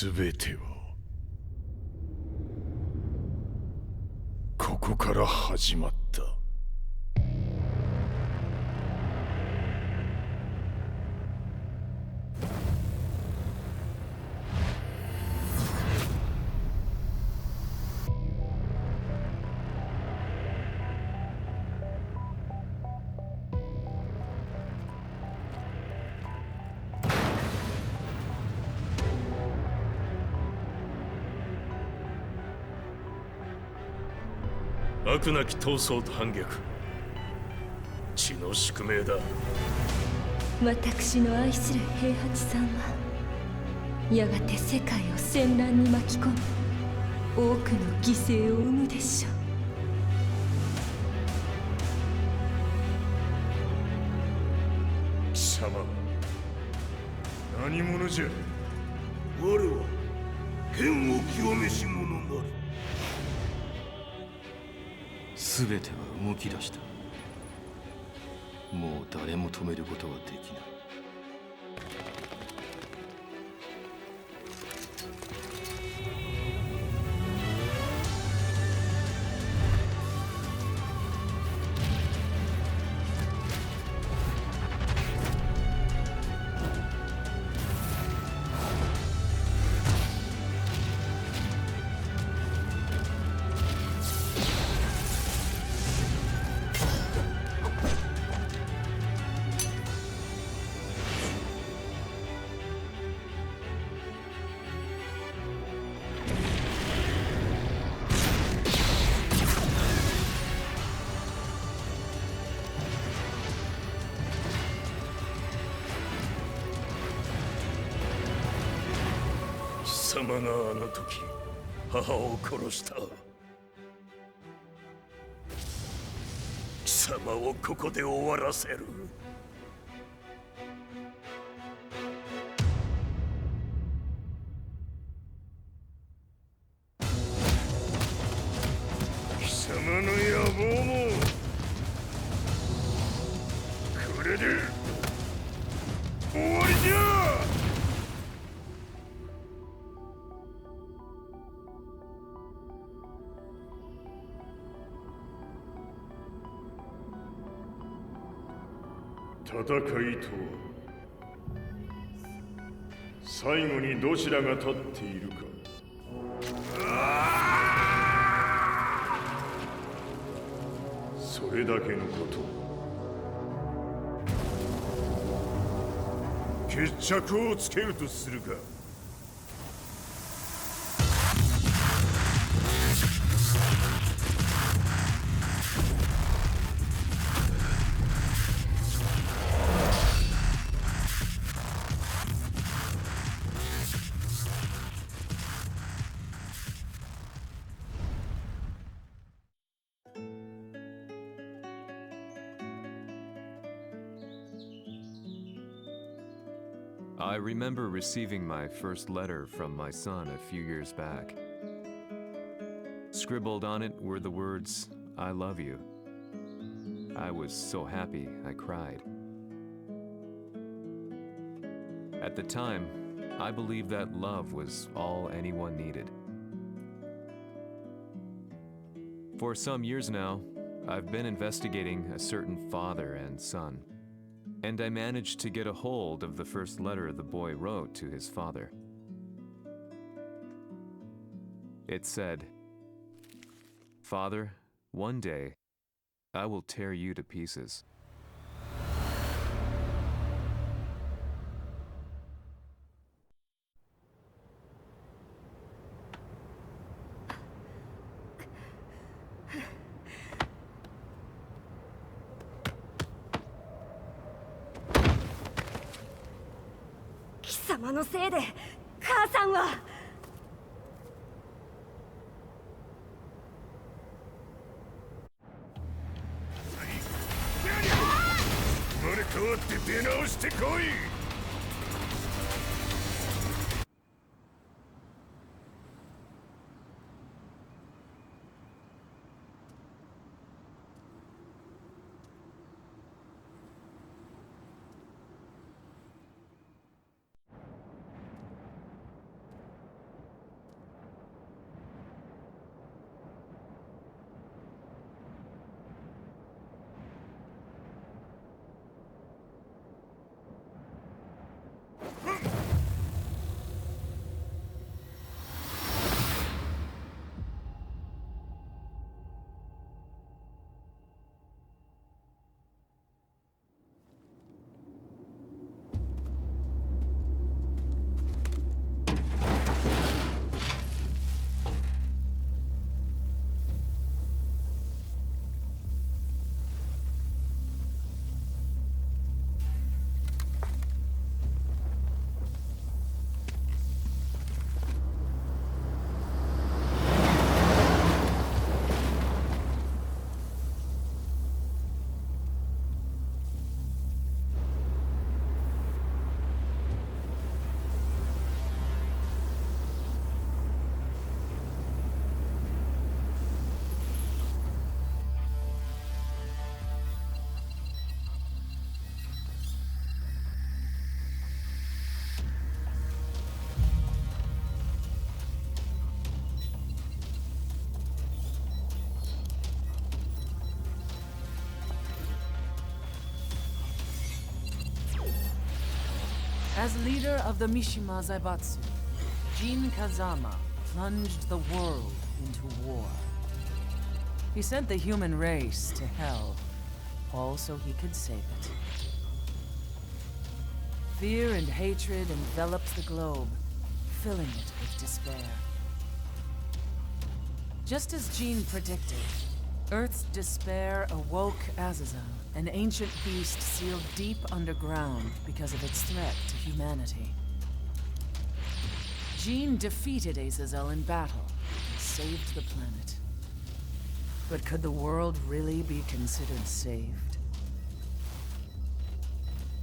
全てはここから始まった。悪なき闘争と反逆、血の宿命だ。私の愛する平八さんはやがて世界を戦乱に巻き込み多くの犠牲を生むでしょう。貴様何者じゃ。我は剣を極めし者なり。全ては動き出した。もう誰も止めることはできない。貴様があの時母を殺した。貴様をここで終わらせる。貴様の野望もこれで終わりじゃ。戦いとは最後にどちらが立っているか。それだけのこと。決着をつけるとするか。I remember receiving my first letter from my son a few years back. Scribbled on it were the words, "I love you." I was so happy I cried. At the time, I believed that love was all anyone needed. For some years now, I've been investigating a certain father and son. And I managed to get a hold of the first letter the boy wrote to his father. It said, "Father, one day, I will tear you to pieces."貴様のせいで母さんは。生まれ変わって出直してこい。As leader of the Mishima Zaibatsu, Jin Kazama plunged the world into war. He sent the human race to hell, all so he could save it. Fear and hatred enveloped the globe, filling it with despair. Just as Jin predicted, Earth's despair awoke Azazel, an ancient beast sealed deep underground because of its threat to humanity. Jin defeated Azazel in battle and saved the planet. But could the world really be considered saved?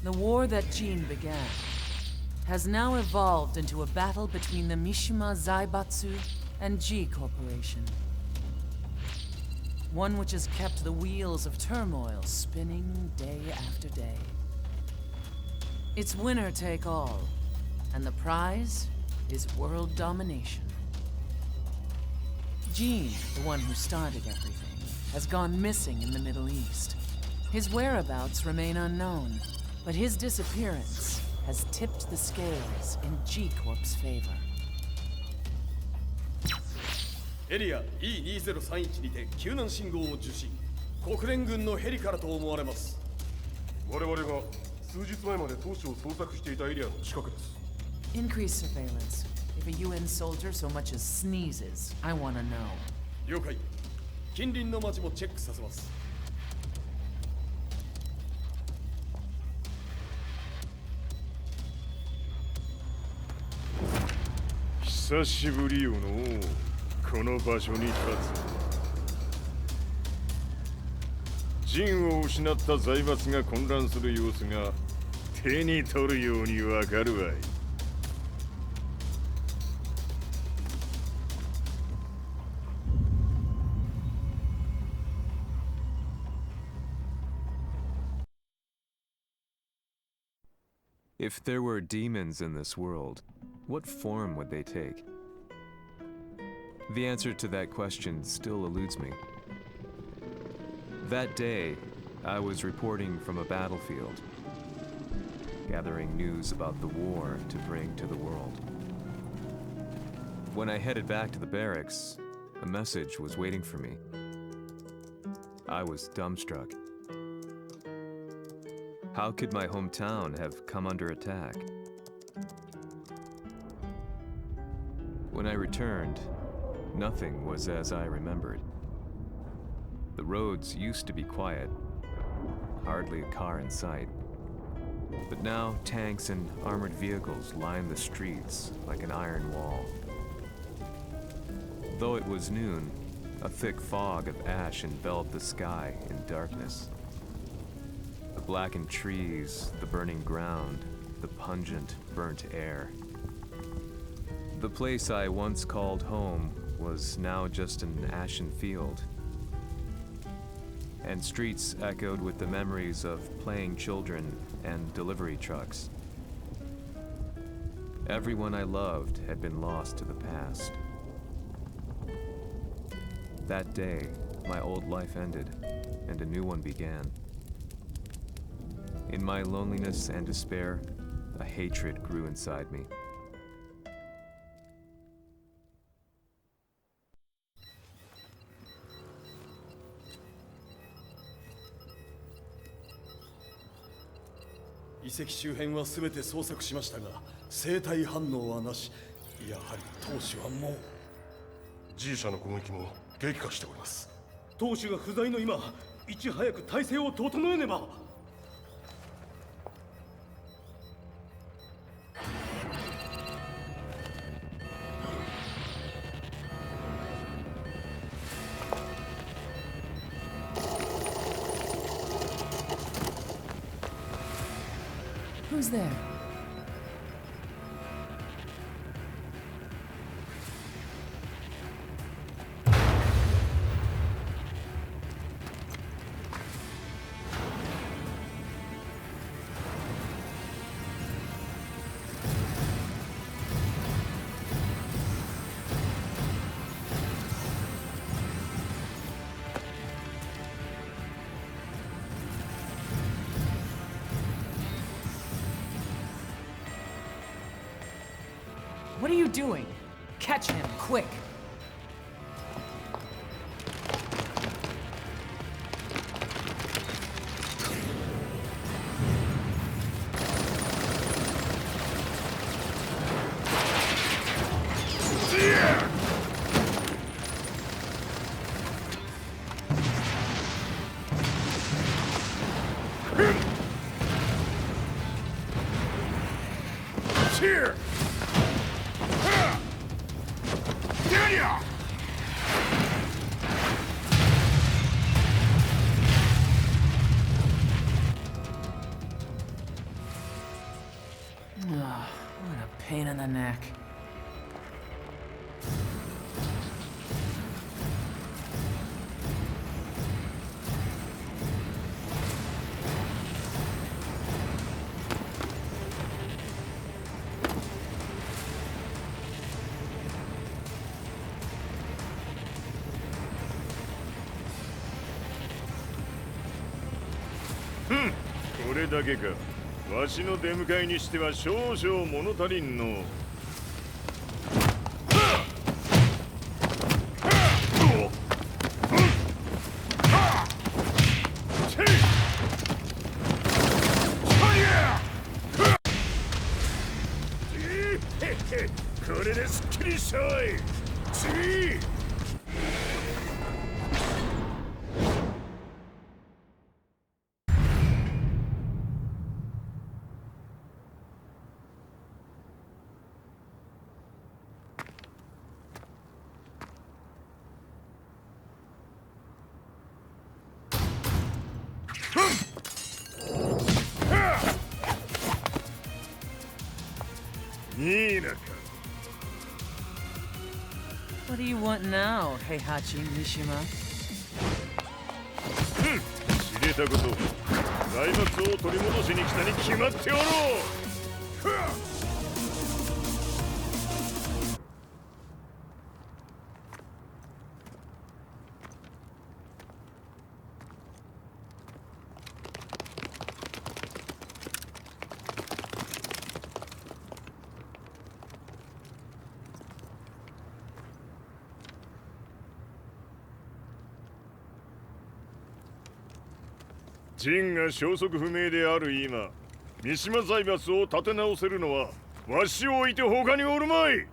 The war that Jin began has now evolved into a battle between the Mishima Zaibatsu and G Corporation. One which has kept the wheels of turmoil spinning day after day. It's winner take all, and the prize is world domination. Jin, the one who started everything, has gone missing in the Middle East. His whereabouts remain unknown, but his disappearance has tipped the scales in G Corp's favor. エリア E2031 にて救難信号を受信。国連軍のヘリからと思われます。我々が数日前まで当初を捜索していたエリアの近くです。Increase surveillance. If a UN soldier so much as sneezes, I want to know. 了解。近隣の町もチェックさせます。久しぶりよのこの場所に立つ。陣を失った財閥が混乱する様子が手に取るようにわかるわい。If there were demons in this world, what form would they take? The answer to that question still eludes me. That day, I was reporting from a battlefield, gathering news about the war to bring to the world. When I headed back to the barracks, a message was waiting for me. I was dumbstruck. How could my hometown have come under attack? When I returned, nothing was as I remembered. The roads used to be quiet, hardly a car in sight. But now tanks and armored vehicles line the streets like an iron wall. Though it was noon, a thick fog of ash enveloped the sky in darkness. The blackened trees, the burning ground, the pungent, burnt air. The place I once called home was now just an ashen field. And streets echoed with the memories of playing children and delivery trucks. Everyone I loved had been lost to the past. That day, my old life ended, and a new one began. In my loneliness and despair, a hatred grew inside me.遺跡周辺は全て捜索しましたが、生体反応はなし。やはり当主はもう。G 社の攻撃も激化しております。当主が不在の今、いち早く体制を整えねば。Who's there? What are you doing? Catch him, quick! Here! What a pain in the neck. Hmm. これだけか。わしの出迎えにしては少々物足りんの。これですっきりしたい。次。What do you want now, Heihachi Mishima? 知れたこと。財閥を取り戻しに来たに決まっておろう。陣が消息不明である今、三島財閥を立て直せるのはわしを置いて他におるまい。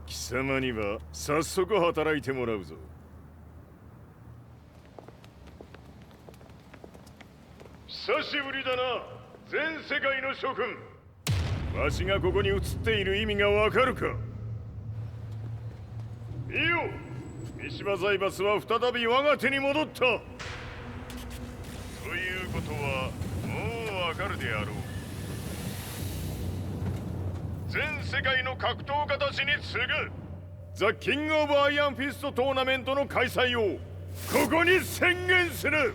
貴様には早速働いてもらうぞ。久しぶりだな、全世界の諸君。わしがここに映っている意味がわかるか。いいよ、三島財閥は再び我が手に戻った。ということはもうわかるであろう。全世界の格闘家たちに次ぐザ・キング・オブ・アイアンフィストトーナメントの開催をここに宣言する。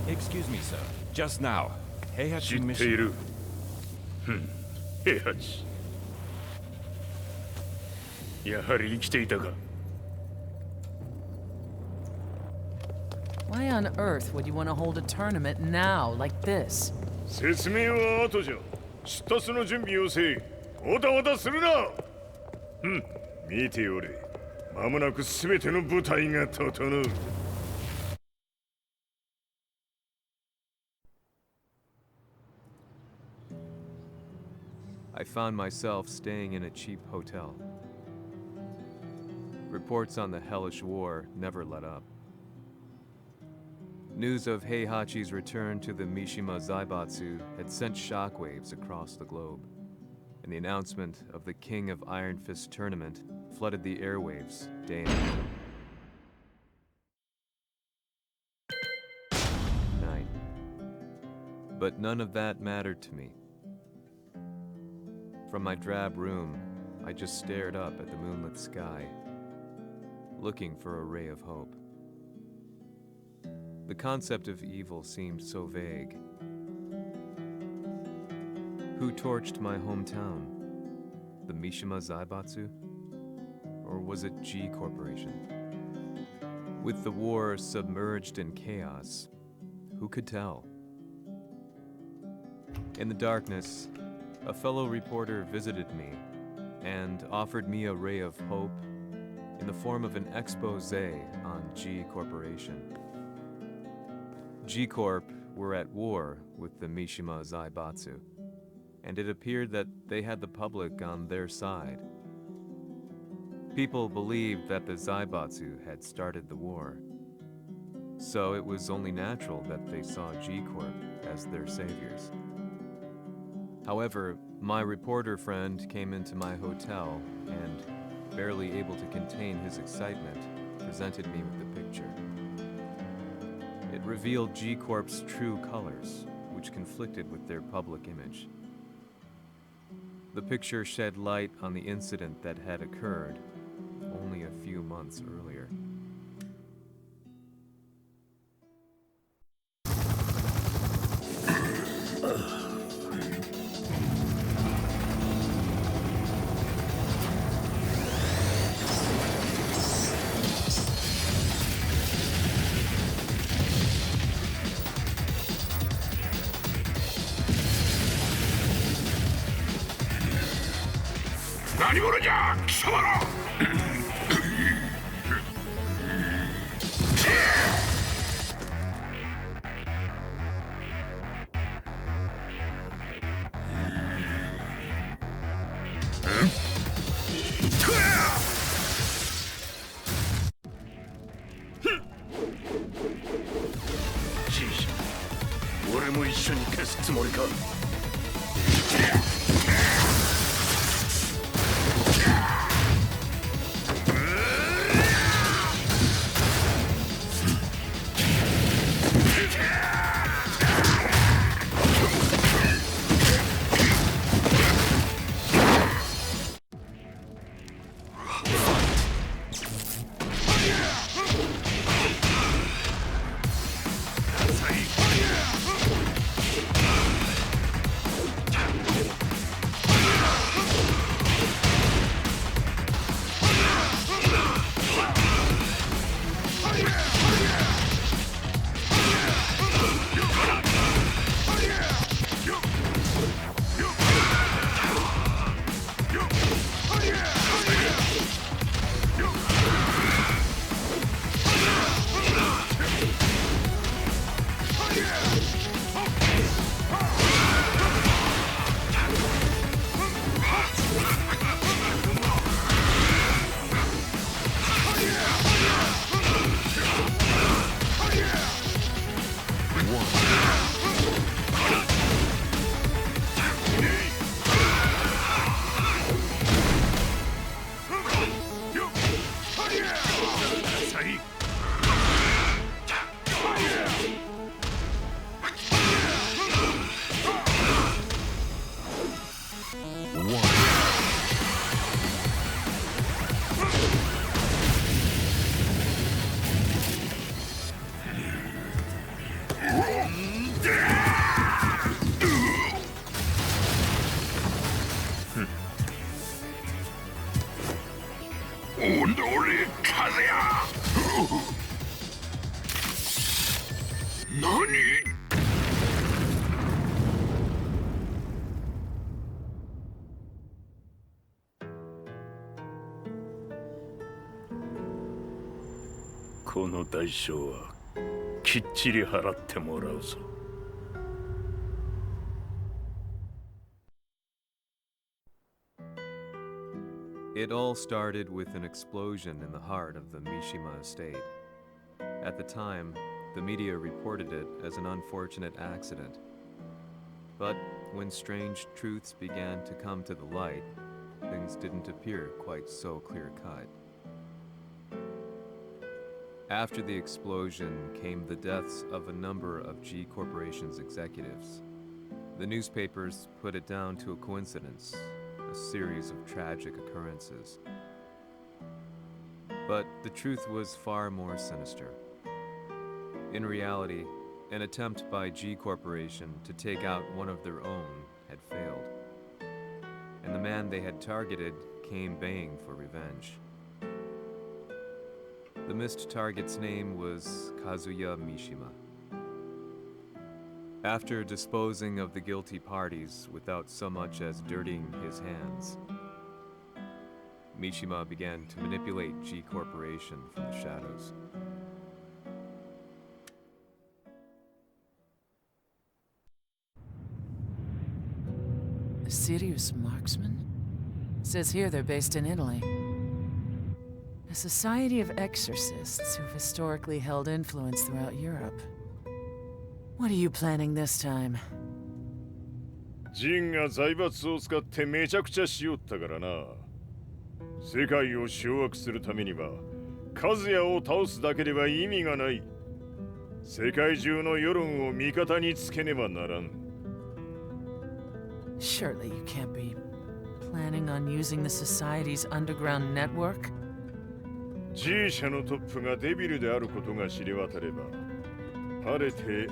Excuse me, sir. Just now, Heihachi 知ってい Mishima. る。平八。やはり生きていたか。Why on earth would you want to hold a tournament now, like this? 説明は後じゃ。出立の準備をせい。おたおたするな。見ておれ。間もなく全ての部隊が整う。I found myself staying in a cheap hotel. Reports on the hellish war never let up. News of Heihachi's return to the Mishima Zaibatsu had sent shockwaves across the globe, and the announcement of the King of Iron Fist tournament flooded the airwaves day and night. But none of that mattered to me. From my drab room, I just stared up at the moonlit sky, looking for a ray of hope. The concept of evil seemed so vague. Who torched my hometown? the Mishima Zaibatsu? Or was it G Corporation? With the war submerged in chaos, who could tell? In the darkness, a fellow reporter visited me and offered me a ray of hope in the form of an expose on G Corporation. G Corp were at war with the Mishima Zaibatsu, and it appeared that they had the public on their side. People believed that the Zaibatsu had started the war, so it was only natural that they saw G Corp as their saviors. However, my reporter friend came into my hotel and, barely able to contain his excitement, presented me with the picture. It revealed G Corp's true colors, which conflicted with their public image. The picture shed light on the incident that had occurred only a few months earlier. It all started with an explosion in the heart of the Mishima estate. At the time, the media reported it as an unfortunate accident. But when strange truths began to come to the light, things didn't appear quite so clear-cut. After the explosion came the deaths of a number of G Corporation's executives. The newspapers put it down to a coincidence, a series of tragic occurrences. But the truth was far more sinister. In reality, an attempt by G Corporation to take out one of their own had failed. and the man they had targeted came baying for revenge. The missed target's name was Kazuya Mishima. After disposing of the guilty parties without so much as dirtying his hands, Mishima began to manipulate G Corporation from the shadows. A serious marksman? Says here they're based in Italy. A society of exorcists who've historically held influence throughout Europe. What are you planning this time? ジンが財閥を使ってめちゃくちゃしよったからな。世界を掌握するためにはカズヤを倒すだけでは意味がない。世界中の世論を味方につけねばならん。Surely you can't be planning on using the society's underground network? G 社のトップがデビルであることが知れ渡れば、晴れて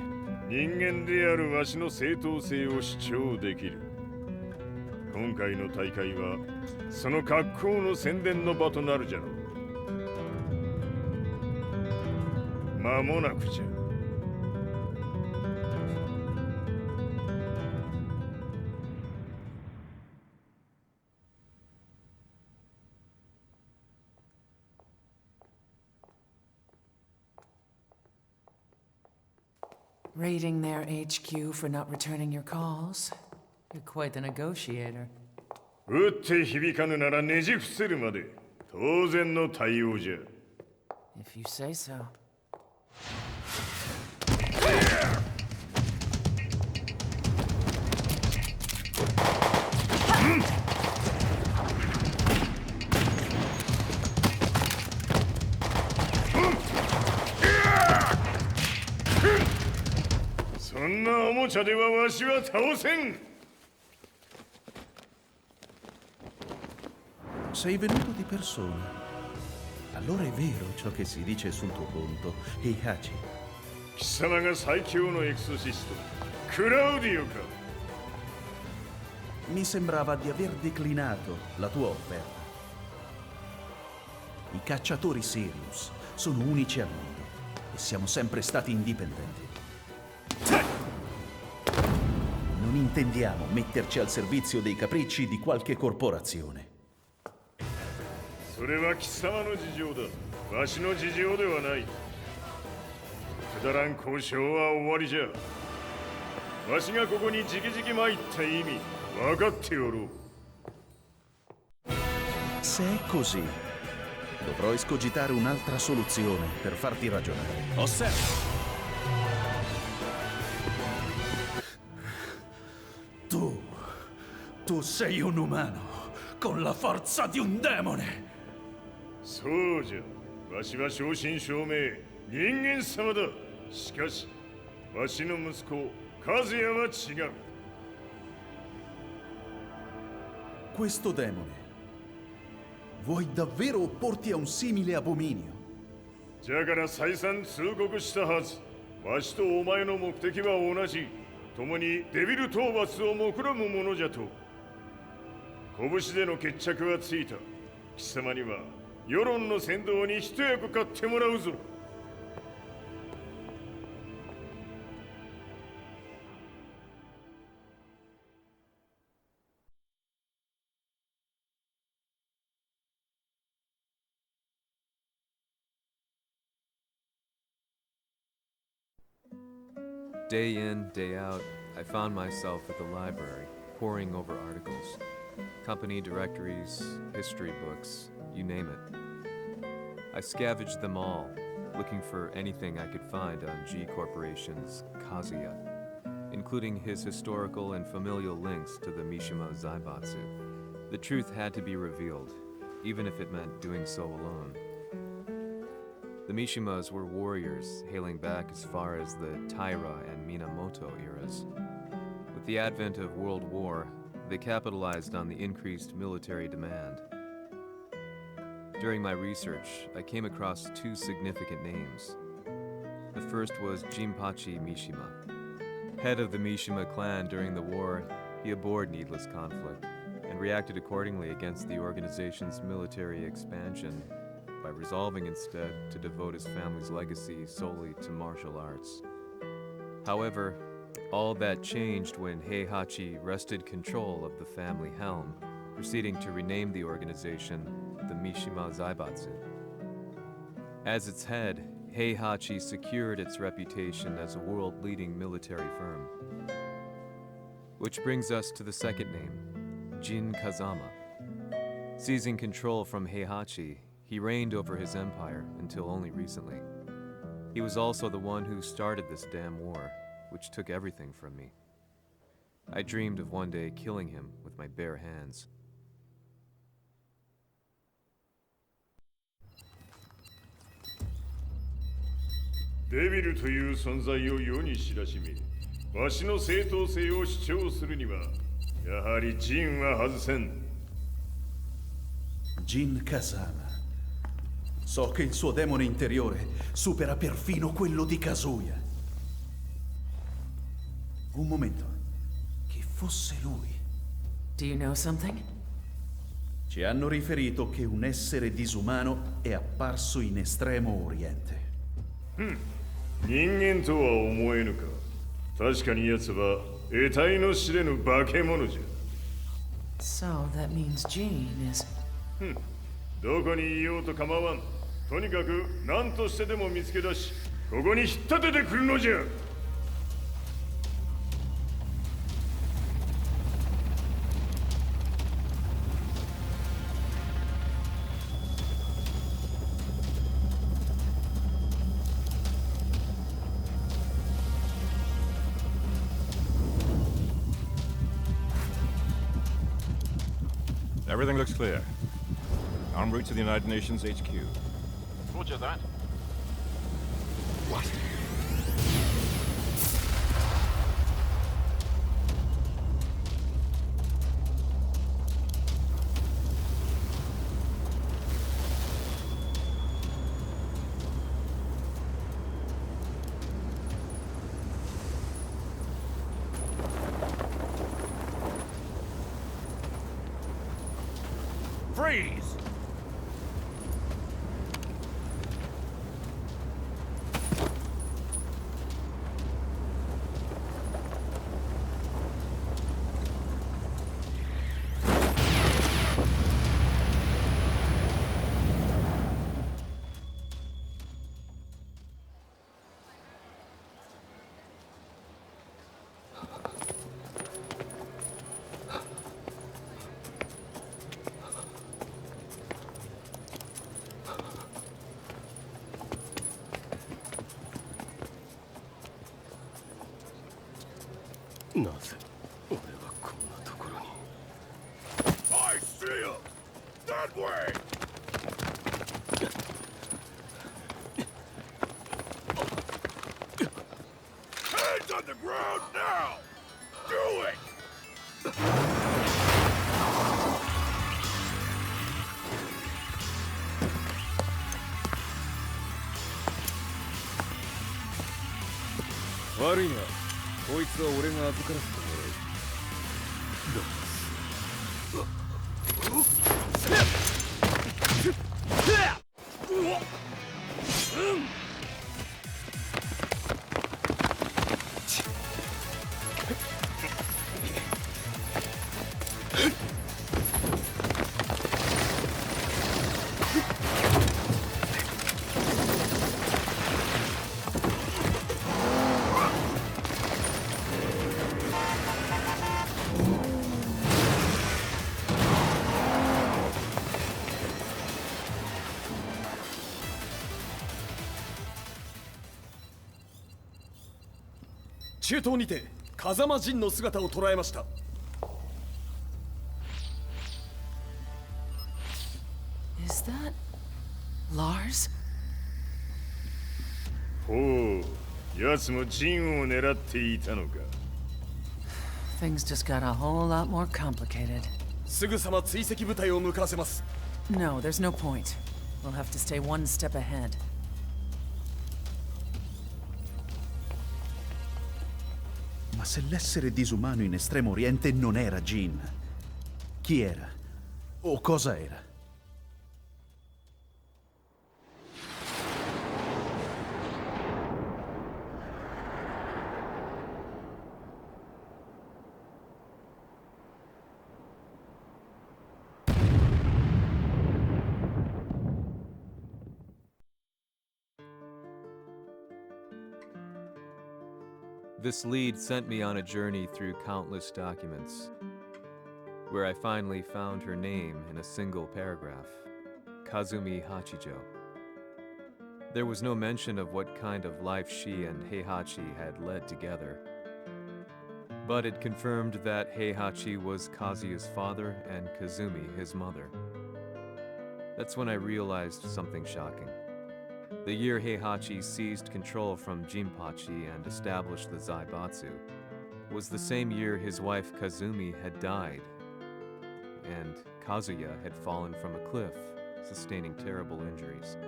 人間であるわしの正当性を主張できる。今回の大会はその格好の宣伝の場となるじゃろう。間もなくじゃ。Raiding their HQ for not returning your calls? You're quite the negotiator. 撃って響かぬならねじ伏せるまで当然の対応じゃ。If you say so. そんなおもちゃではわしは倒せん。Sei venuto di persona. Allora è vero ciò che si dice sul tuo conto, Heihachi. 貴様が最強のエクソシスト、クラウディオか。Mi sembrava di aver declinato la tua offerta. I cacciatori Sirius sono unici al mondo e siamo sempre stati indipendenti. Non intendiamo metterci al servizio dei capricci di qualche corporazione. それは貴様の事情だ。わしの事情ではない。くだらん交渉は終わりじゃ。わしがここに直々参った意味分かっておろう。Se è così, dovrò escogitare un'altra soluzione per farti ragionare. Osserva! Tu sei un umano con la forza di un demone. そうじゃ。わしは正真正銘人間様だ。しかしわしの息子和也は違う。Questo demone, vuoi davvero opporti a un simile abominio? じゃから再三通告したはず。わしとお前の目的は同じ。共にデビル討伐を目論むものじゃと。拳での決着はついた。貴様には世論の先導に一役買ってもらうぞ。Day in, day out, I found myself at the library, poring over articles. Company directories, history books, you name it. I scavenged them all, looking for anything I could find on G Corporation's Kazuya, including his historical and familial links to the Mishima Zaibatsu. The truth had to be revealed, even if it meant doing so alone. The Mishimas were warriors hailing back as far as the Taira and Minamoto eras. With the advent of World War, they capitalized on the increased military demand. During my research, I came across two significant names. The first was Jinpachi Mishima. Head of the Mishima clan during the war, he abhorred needless conflict and and reacted accordingly against the organization's military expansion by resolving instead to devote his family's legacy solely to martial arts. However, all that changed when Heihachi wrested control of the family helm, proceeding to rename the organization the Mishima Zaibatsu. As its head, Heihachi secured its reputation as a world-leading military firm. Which brings us to the second name, Jin Kazama. Seizing control from Heihachi, he reigned over his empire until only recently. He was also the one who started this damn war, which took everything from me. I dreamed of one day killing him with my bare hands. Devil という存在を世に知らしめ、わしの正当性を主張するには、やはりジンは外せん。Jin Kazama. So che il suo demone interiore supera perfino quello di Kazuya. Un momento. Che fosse lui. Do you know something? Ci hanno riferito che un essere disumano è apparso in Estremo Oriente. 人間とは思えぬか。確かに奴は得体の知れぬ化け物じゃ。So that means Jean is... どこにいようと構わん。とにかく何としてでも見つけ出し、ここに引っ立ててくるのじゃ。Everything looks clear. En route to the United Nations HQ. Roger that. What? Freeze! I see him! That way! Hands on the ground now! Do it! Worry not. こいつは俺が預からせてもらう。中東にて風間陣の姿を捉えました。Is that... Lars? ほう、奴もジンを狙っていたのか。Things just got a whole lot more complicated. すぐさま追跡部隊を向かわせます。No, there's no point. We'll have to stay one step ahead. Ma se l'essere disumano in Estremo Oriente non era Jin, Chi era? O cosa era? This lead sent me on a journey through countless documents, where I finally found her name in a single paragraph, Kazumi Hachijo. There was no mention of what kind of life she and Heihachi had led together, but it confirmed that Heihachi was Kazuya's father and Kazumi his mother. That's when I realized something shocking. The year Heihachi seized control from Jinpachi and established the Zaibatsu was the same year his wife Kazumi had died, and Kazuya had fallen from a cliff, sustaining terrible injuries.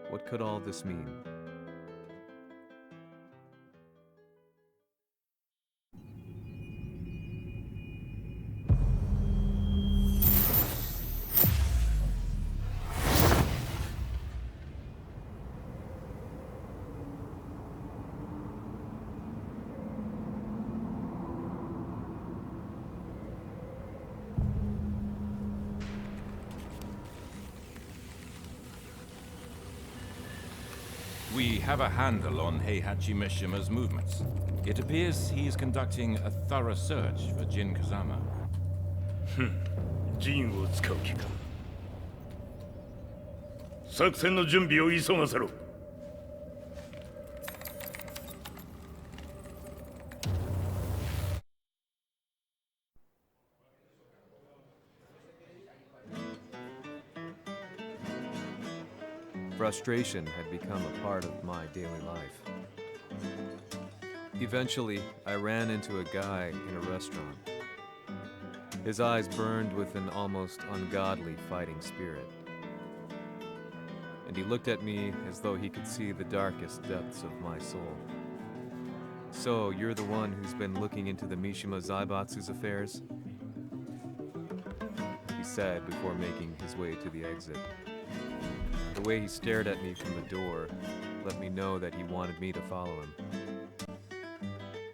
What could all this mean? We have a handle on Heihachi Mishima's movements. It appears he is conducting a thorough search for Jin Kazama. ジンを使う気か。作戦の準備を急がせろ。Frustration had become a part of my daily life. Eventually, I ran into a guy in a restaurant. His eyes burned with an almost ungodly fighting spirit. And he looked at me as though he could see the darkest depths of my soul. So, you're the one who's been looking into the Mishima Zaibatsu's affairs? He said before making his way to the exit. The way he stared at me from the door let me know that he wanted me to follow him.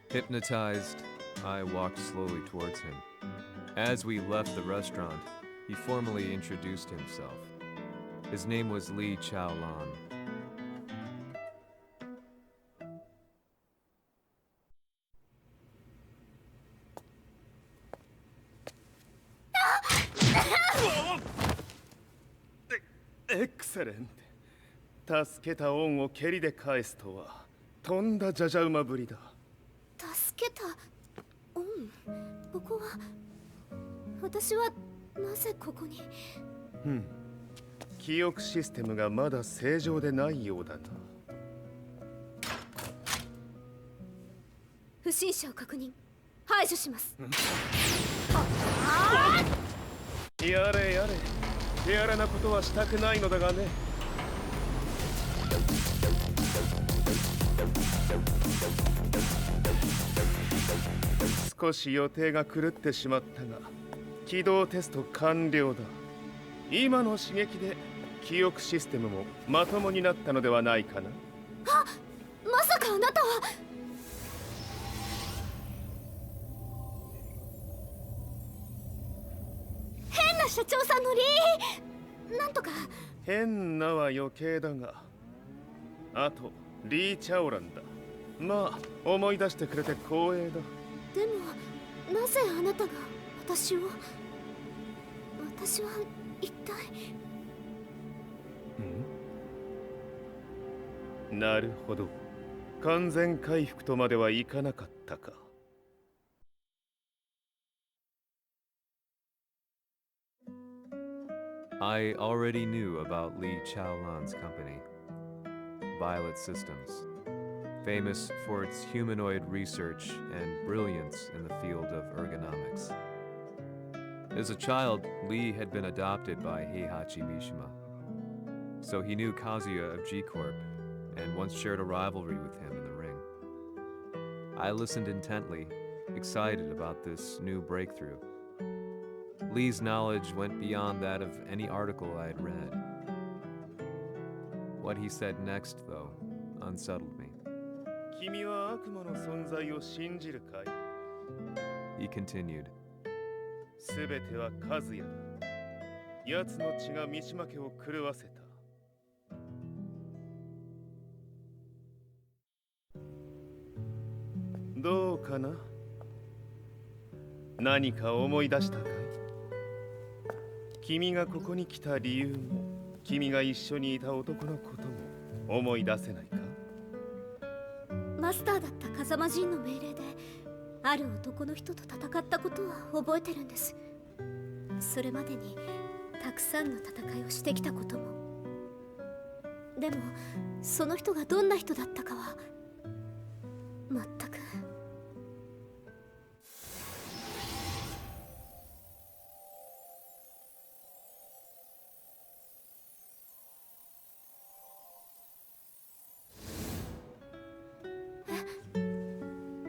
Hypnotized, I walked slowly towards him. As we left the restaurant, he formally introduced himself. His name was Li Chaolan. Excellent. 助けた恩を蹴りで返すとはとんだじゃじゃ馬ぶりだ。助けた恩？ここは私はなぜここに？記憶システムがまだ正常でないようだな。不審者を確認。排除します。やれやれ。手荒なことはしたくないのだがね。少し予定が狂ってしまったが、起動テスト完了だ。今の刺激で記憶システムもまともになったのではないかな。あ、まさかあなたは。変な社長さんのなんとか。変なは余計だが、あとリー・チャオランだ。まあ思い出してくれて光栄だ。でもなぜあなたが私は一体。なるほど。完全回復とまではいかなかったか。I already knew about Li Chaolan's company, VIII Systems, famous for its humanoid research and brilliance in the field of ergonomics. As a child, Li had been adopted by Heihachi Mishima, so he knew Kazuya of G-Corp and once shared a rivalry with him in the ring. I listened intently, excited about this new breakthrough. Lee's knowledge went beyond that of any article I had read. What he said next, though, unsettled me. 君は悪魔の存在を信じるかい? He continued. すべては和也だ。奴の血が三島家を狂わせた。どうかな? 何か思い出したかい? 君がここに来た理由も、君が一緒にいた男のことも思い出せないか? マスターだった風間陣の命令である男の人と戦ったことは覚えてるんです。それまでにたくさんの戦いをしてきたことも。でもその人がどんな人だったかは全く。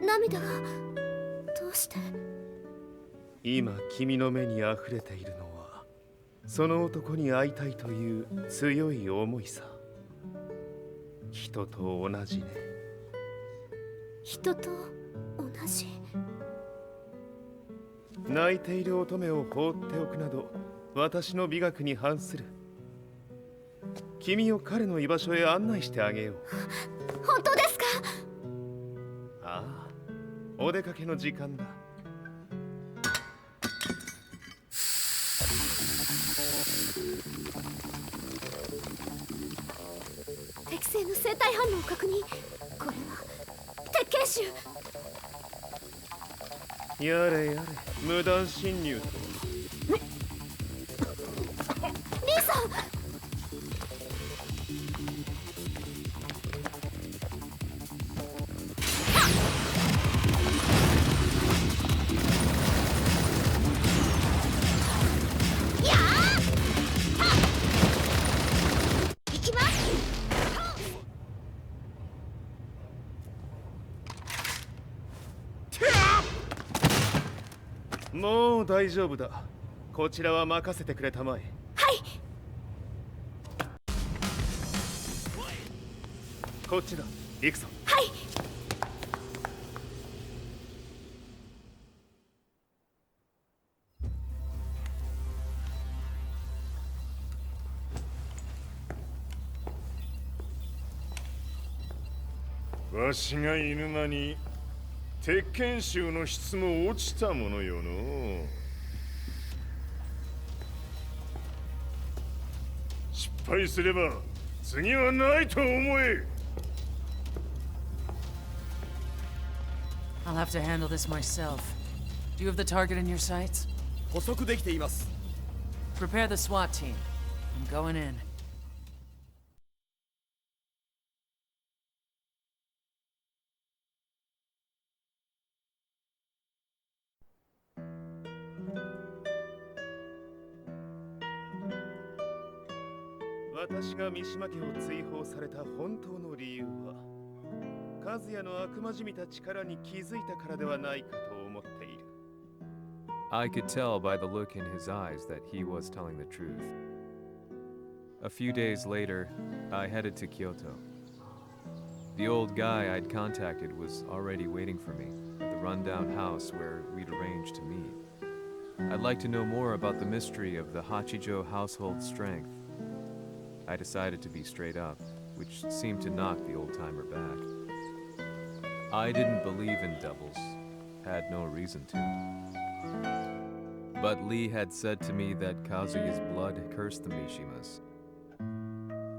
涙がどうして？今君の目にあふれているのはその男に会いたいという強い思いさ。人と同じね。人と同じ。泣いている乙女を放っておくなど私の美学に反する。君を彼の居場所へ案内してあげよう。本当ですか？ああ、お出かけの時間だ。適正の生体反応を確認。これは鉄拳臭。やれやれ、無断侵入と。リーさん。もう大丈夫だ。こちらは任せてくれたまえ。はい。こっちだ。行くぞ。はい。わしがいる間に鉄拳臭の質も落ちたものよの。失敗すれば次はないと思え。I'll have to handle this myself. Do you have the target in your sights? 捕捉できています。Prepare the SWAT team. I'm going in.「私が三島家を追放された本当の理由は和也の悪魔じみた力に気づいたからではないかと思っている。 I could tell by the look in his eyes that he was telling the truth. A few days later, I headed to Kyoto. The old guy I'd contacted was already waiting for me at the rundown house where we'd arranged to meet. I'd like to know more about the mystery of the Hachijo household strength. I decided to be straight up, which seemed to knock the old-timer back. I didn't believe in devils, had no reason to. But Lee had said to me that Kazuya's blood cursed the Mishimas.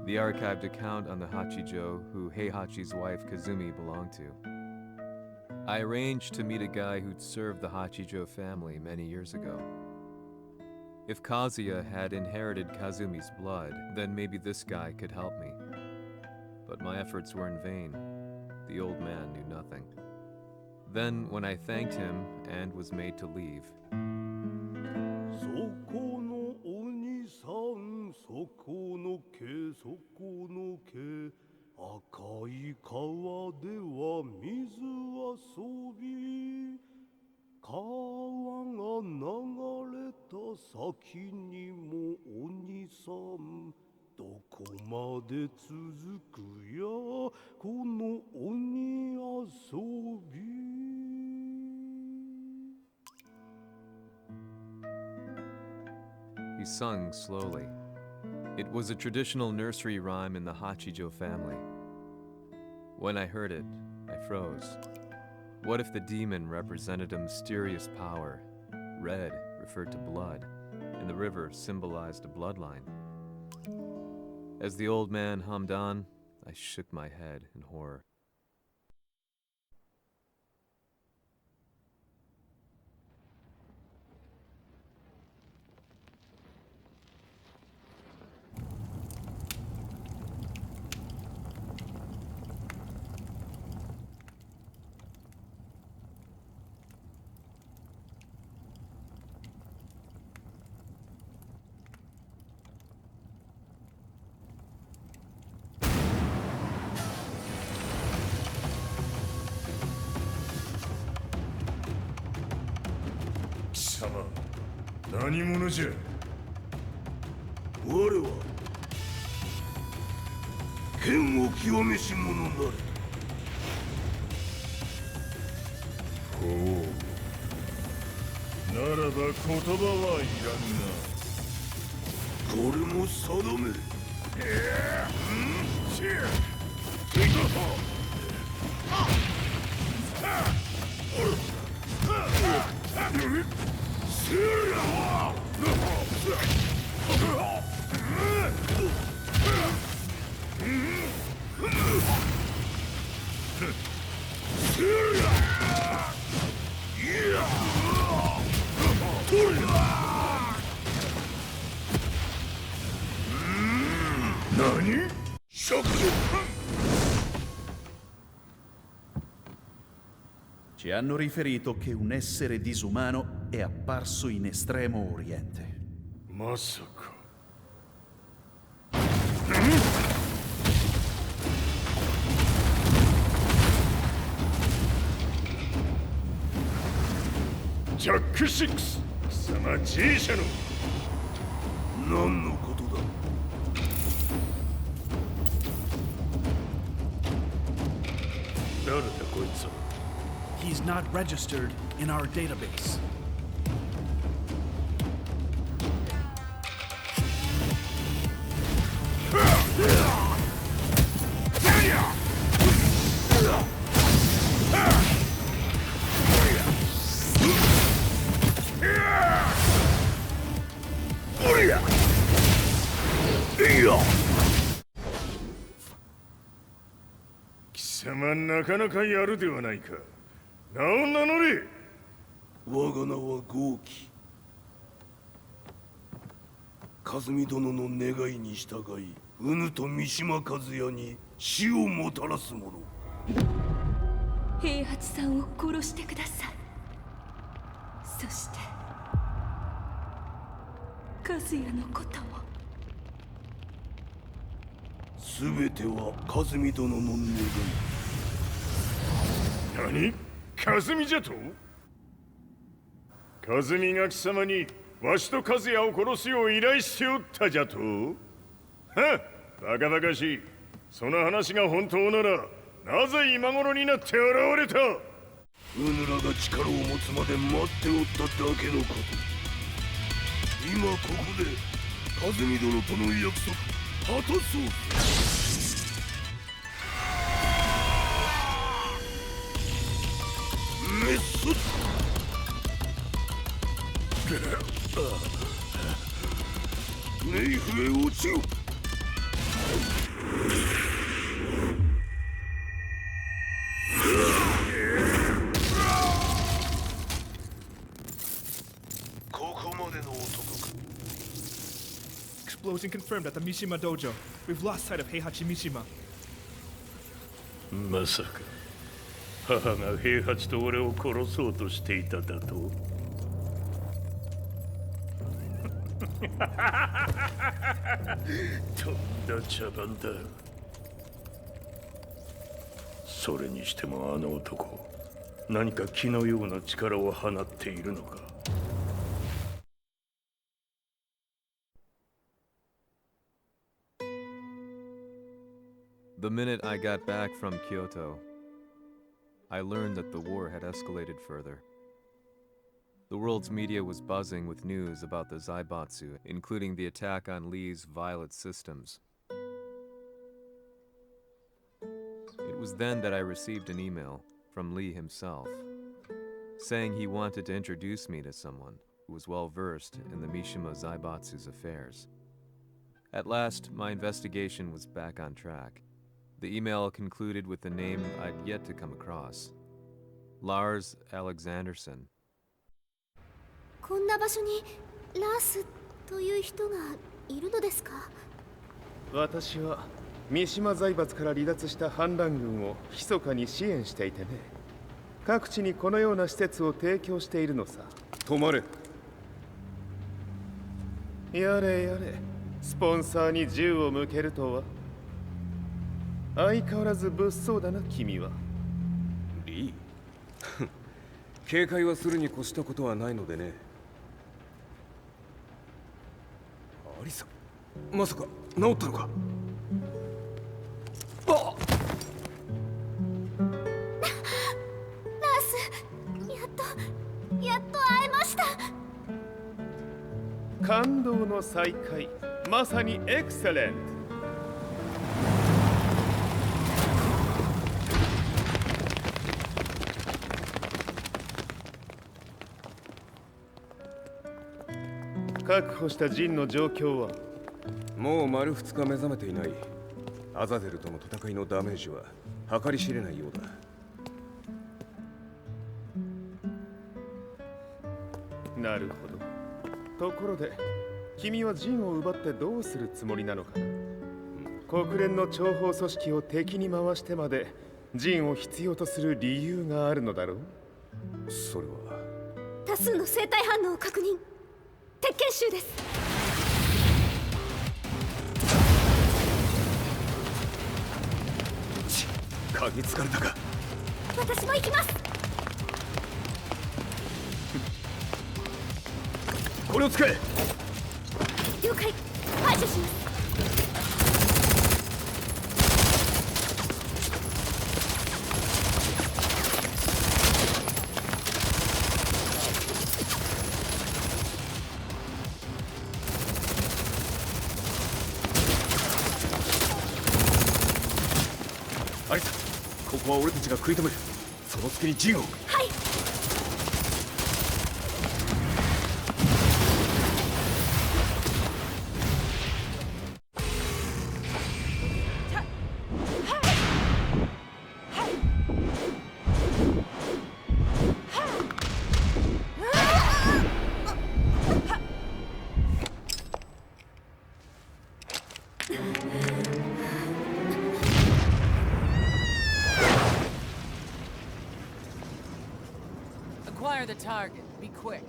The archived account on the Hachijo who Heihachi's wife Kazumi belonged to. I arranged to meet a guy who'd served the Hachijo family many years ago. If Kazuya had inherited Kazumi's blood, then maybe this guy could help me. But my efforts were in vain. The old man knew nothing. Then, when I thanked him and was made to leave, そこのお兄さん、そこの毛、そこの毛、赤い川では水遊び、川が流れた先にもお兄さんどこまで続くやこの鬼遊び。 He sung slowly. It was a traditional nursery rhyme in the Hachijo family. When I heard it, I froze. What if the demon represented a mysterious power? Red referred to blood, and the river symbolized a bloodline. As the old man hummed on, I shook my head in horror. Sama, 何者じゃ。我は剣を極めし者なれ。ほう。ならば言葉はいらんな。これも定め。何？ Ci hanno riferito che un essere disumano è apparso in Estremo Oriente. まさか。ジャック6、貴様 G 社の何のことだ。誰だこいつは。 He's not registered in our database. Yeah! 貴様なかなかやるではないか。名を名乗れ。我が名は豪輝。和美殿の願いに従い、うぬと三島和也に死をもたらす者。平八さんを殺してください。そして和也のことも。すべては和美殿の願い。何？和美じゃと？和美が貴様にわしと和也を殺すよう依頼しておったじゃと？はっ、バカバカしい。その話が本当なら、なぜ今頃になって現れた？うぬらが力を持つまで待っておっただけのこと。今ここで和美殿との約束果たそう。メッソ。ネイフへ落ちよ。ここまでの男か。 Explosion confirmed at the Mishima dojo. We've lost sight of Heihachi Mishima. まさか母が平八と俺を殺そうとしていただと？とんだ茶番だ。それにしてもあの男、何か気のような力を放っているのか。The minute I got back from Kyoto, I learned that the war had escalated further. The world's media was buzzing with news about the Zaibatsu, including the attack on Lee's Violet systems. It was then that I received an email from Lee himself, saying he wanted to introduce me to someone who was well versed in the Mishima Zaibatsu's affairs. At last, my investigation was back on track. The email concluded with a name I'd yet to come across: Lars Alexanderson. こんな場所にラースという人がいるのですか？私は三島財閥から離脱した反乱軍を密かに支援していてね。各地にこのような施設を提供しているのさ。止まれ。やれやれ、スポンサーに銃を向けるとは。相変わらず物騒だな、君は。リー警戒はするに越したことはないのでね。アリサ、まさか治ったのか？あっ！ラース、やっと会えました。感動の再会、まさにエクセレント。確保したジンの状況は？もう丸2日目覚めていない。アザゼルとの戦いのダメージは計り知れないようだ。なるほど。ところで、君はジンを奪ってどうするつもりなのかな？国連の諜報組織を敵に回してまでジンを必要とする理由があるのだろう？それは多数の生体反応を確認。鉄拳集です。嗅ぎつかれたか？私も行きます。これを使え。了解。排除します。アリサ、ここは俺たちが食い止める。その隙にジンを。はい。Acquire the target. Be quick.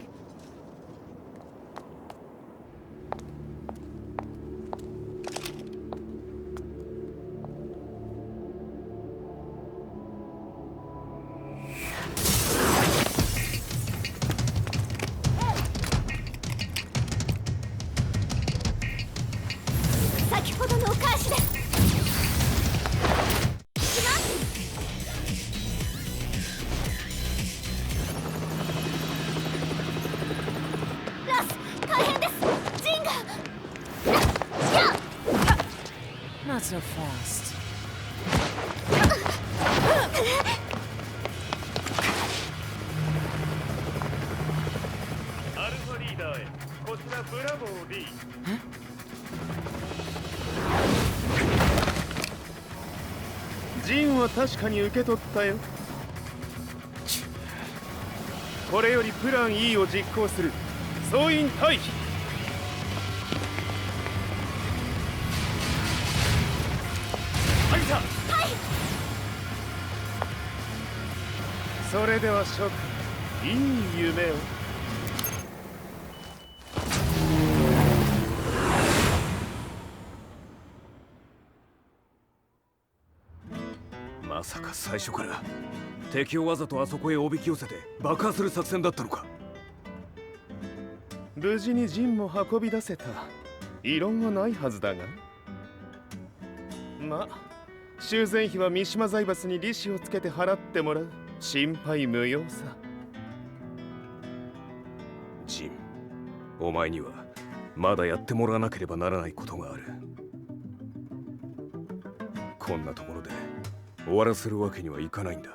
Not so fast. アルファリーダーへ。こちらブラボー D。ジンは確かに受け取ったよ。これよりプラン E を実行する。総員退避。それでは諸君、いい夢を。まさか最初から敵をわざとあそこへおびき寄せて爆破する作戦だったのか？無事にジンも運び出せた。異論はないはずだが。ま、修繕費は三島財閥に利子をつけて払ってもらう。心配無用さ。ジン、お前にはまだやってもらわなければならないことがある。こんなところで終わらせるわけにはいかないんだ。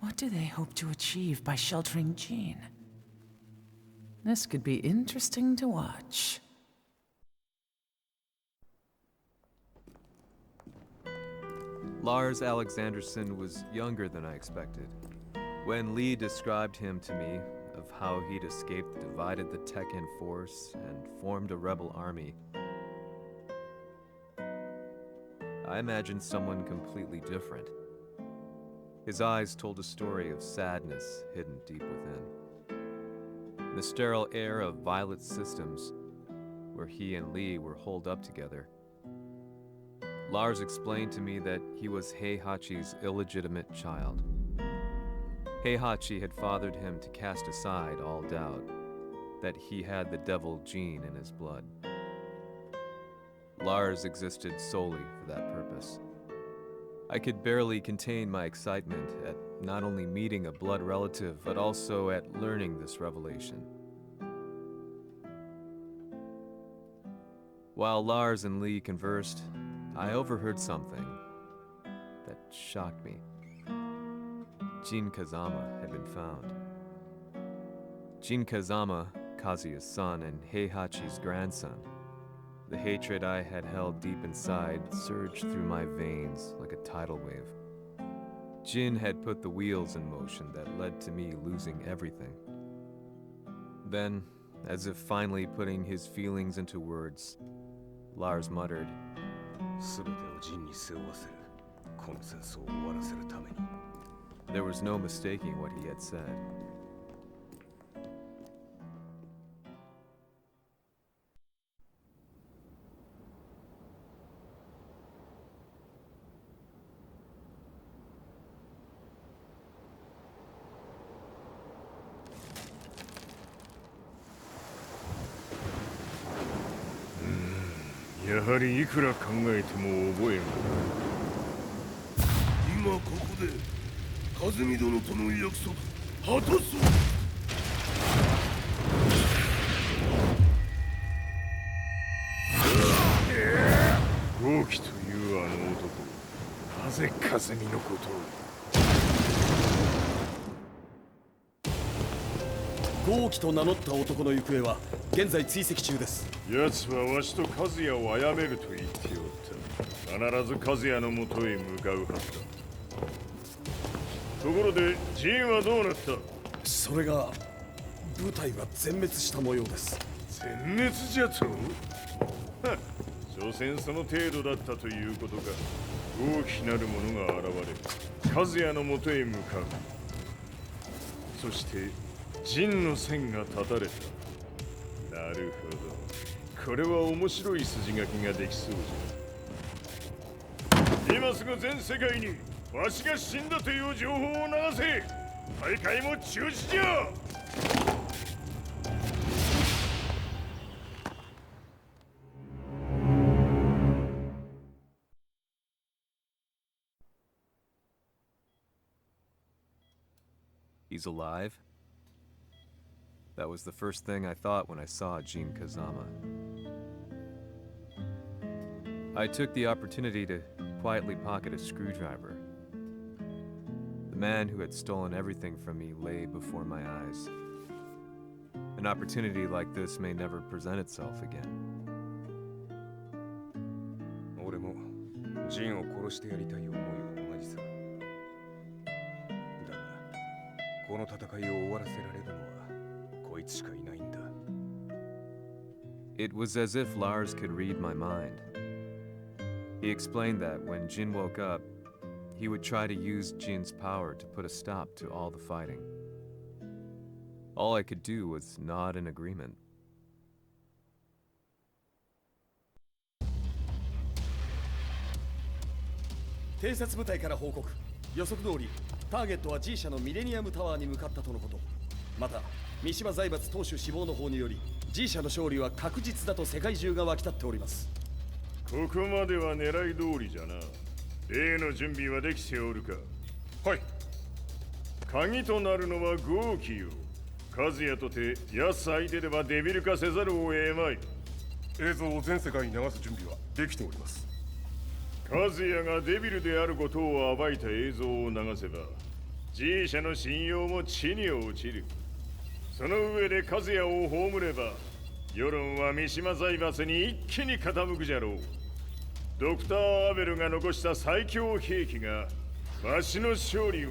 What do they hope to achieve by sheltering Jean? This could be interesting to watch. Lars Alexanderson was younger than I expected. When Lee described him to me, of how he'd escaped, divided the Tekken force, and formed a rebel army, I imagined someone completely different. His eyes told a story of sadness hidden deep within. In the sterile air of Violet Systems, where he and Lee were holed up together, Lars explained to me that he was Heihachi's illegitimate child. Heihachi had fathered him to cast aside all doubt that he had the devil gene in his blood. Lars existed solely for that purpose. I could barely contain my excitement at not only meeting a blood relative, but also at learning this revelation. While Lars and Lee conversed, I overheard something that shocked me. Jin Kazama had been found. Jin Kazama, Kazuya's son and Heihachi's grandson. The hatred I had held deep inside surged through my veins like a tidal wave. Jin had put the wheels in motion that led to me losing everything. Then, as if finally putting his feelings into words, Lars muttered, There was no mistaking what he had said. やはりいくら考えても覚えん。今ここで風見殿との約束果たそう。豪輝というあの男、なぜ風見のことを。豪輝と名乗った男の行方は現在追跡中です。奴はわしと和也を殺めると言っておった。必ず和也のもとへ向かうはずだ。ところでジンはどうなった？それが部隊は全滅した模様です。全滅じゃと？は、所詮その程度だったということか。大きなるものが現れ、和也のもとへ向かう。そして陣の線が断たれた。なるほど。これは面白い筋書きができそうじゃ。今すぐ全世界にわしが死んだという情報を流せ。大会も中止じゃ。He's alive? That was the first thing I thought when I saw Jin Kazama. I took the opportunity to quietly pocket a screwdriver. The man who had stolen everything from me lay before my eyes. An opportunity like this may never present itself again. 俺もジンを殺してやりたい思いは同じさ。だが、この戦いを終わらせられるのはこいつしかいないんだ。It was as if Lars could read my mind. He explained that when Jin woke up, he would try to use Jin's power to put a stop to all the fighting. All I could do was nod in agreement. 偵察部隊から報告。予測通り、ターゲットは G 社のミレニアムタワーに向かったとのこと。また、三島財閥当主死亡の方により G 社の勝利は確実だと世界中が沸き立っております。ここまでは狙い通りじゃな。例の準備はできておるか。はい。鍵となるのは豪気よ。和也とて安相手ではデビル化せざるを得まい。映像を全世界に流す準備はできております。和也がデビルであることを暴いた映像を流せば G 社の信用も地に落ちる。その上で和也を葬れば世論は三島財閥に一気に傾くじゃろう。ドクター・アベルが残した最強兵器がわしの勝利を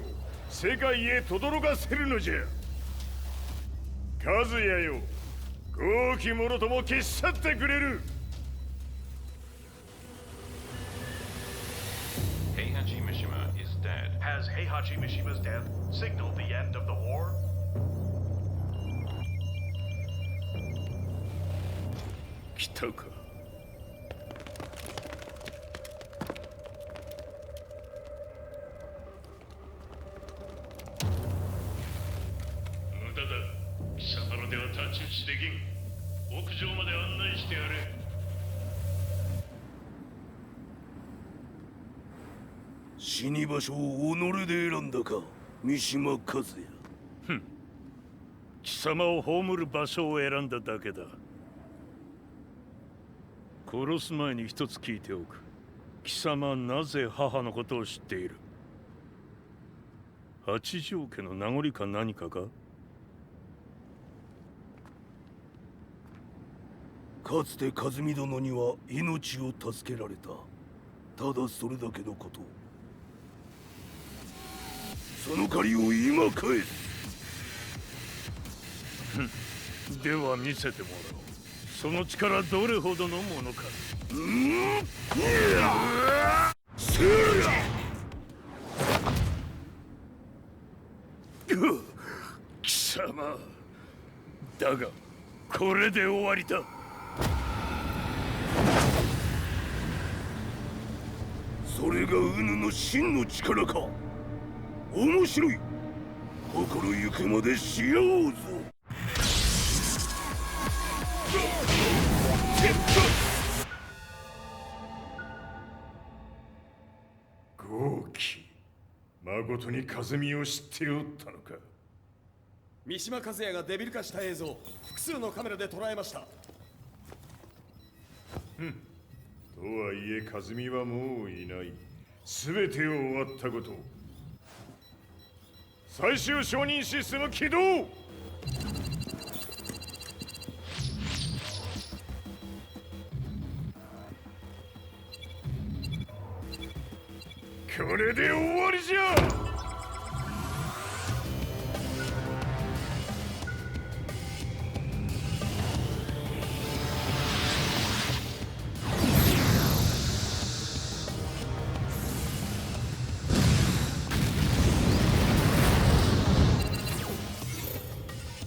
世界へ轟かせるのじゃ。和也よ、豪気者とも消し去ってくれる。Heihachi Mishima is dead. Has Heihachi Mishima's death signaled the end of the war? 来たか。無駄だ。貴様らでは太刀打ちできん。屋上まで案内してやれ。死に場所を己で選んだか、三島和也。ふん。貴様を葬る場所を選んだだけだ。殺す前に一つ聞いておく。貴様はなぜ母のことを知っている？八条家の名残か何かか？かつて和美殿には命を助けられた。ただそれだけのこと。その借りを今返す。では見せてもらおう。その力どれほどのものか。貴様だがこれで終わりだ。それがウヌの真の力か。面白い。心ゆくまでし合おうぞ。豪気、誠に和美を知っておったのか。三島和也がデビル化した映像、複数のカメラで捉えました。とはいえ和美はもういない。全てを終わったこと。最終承認システム起動。これで終わりじゃ。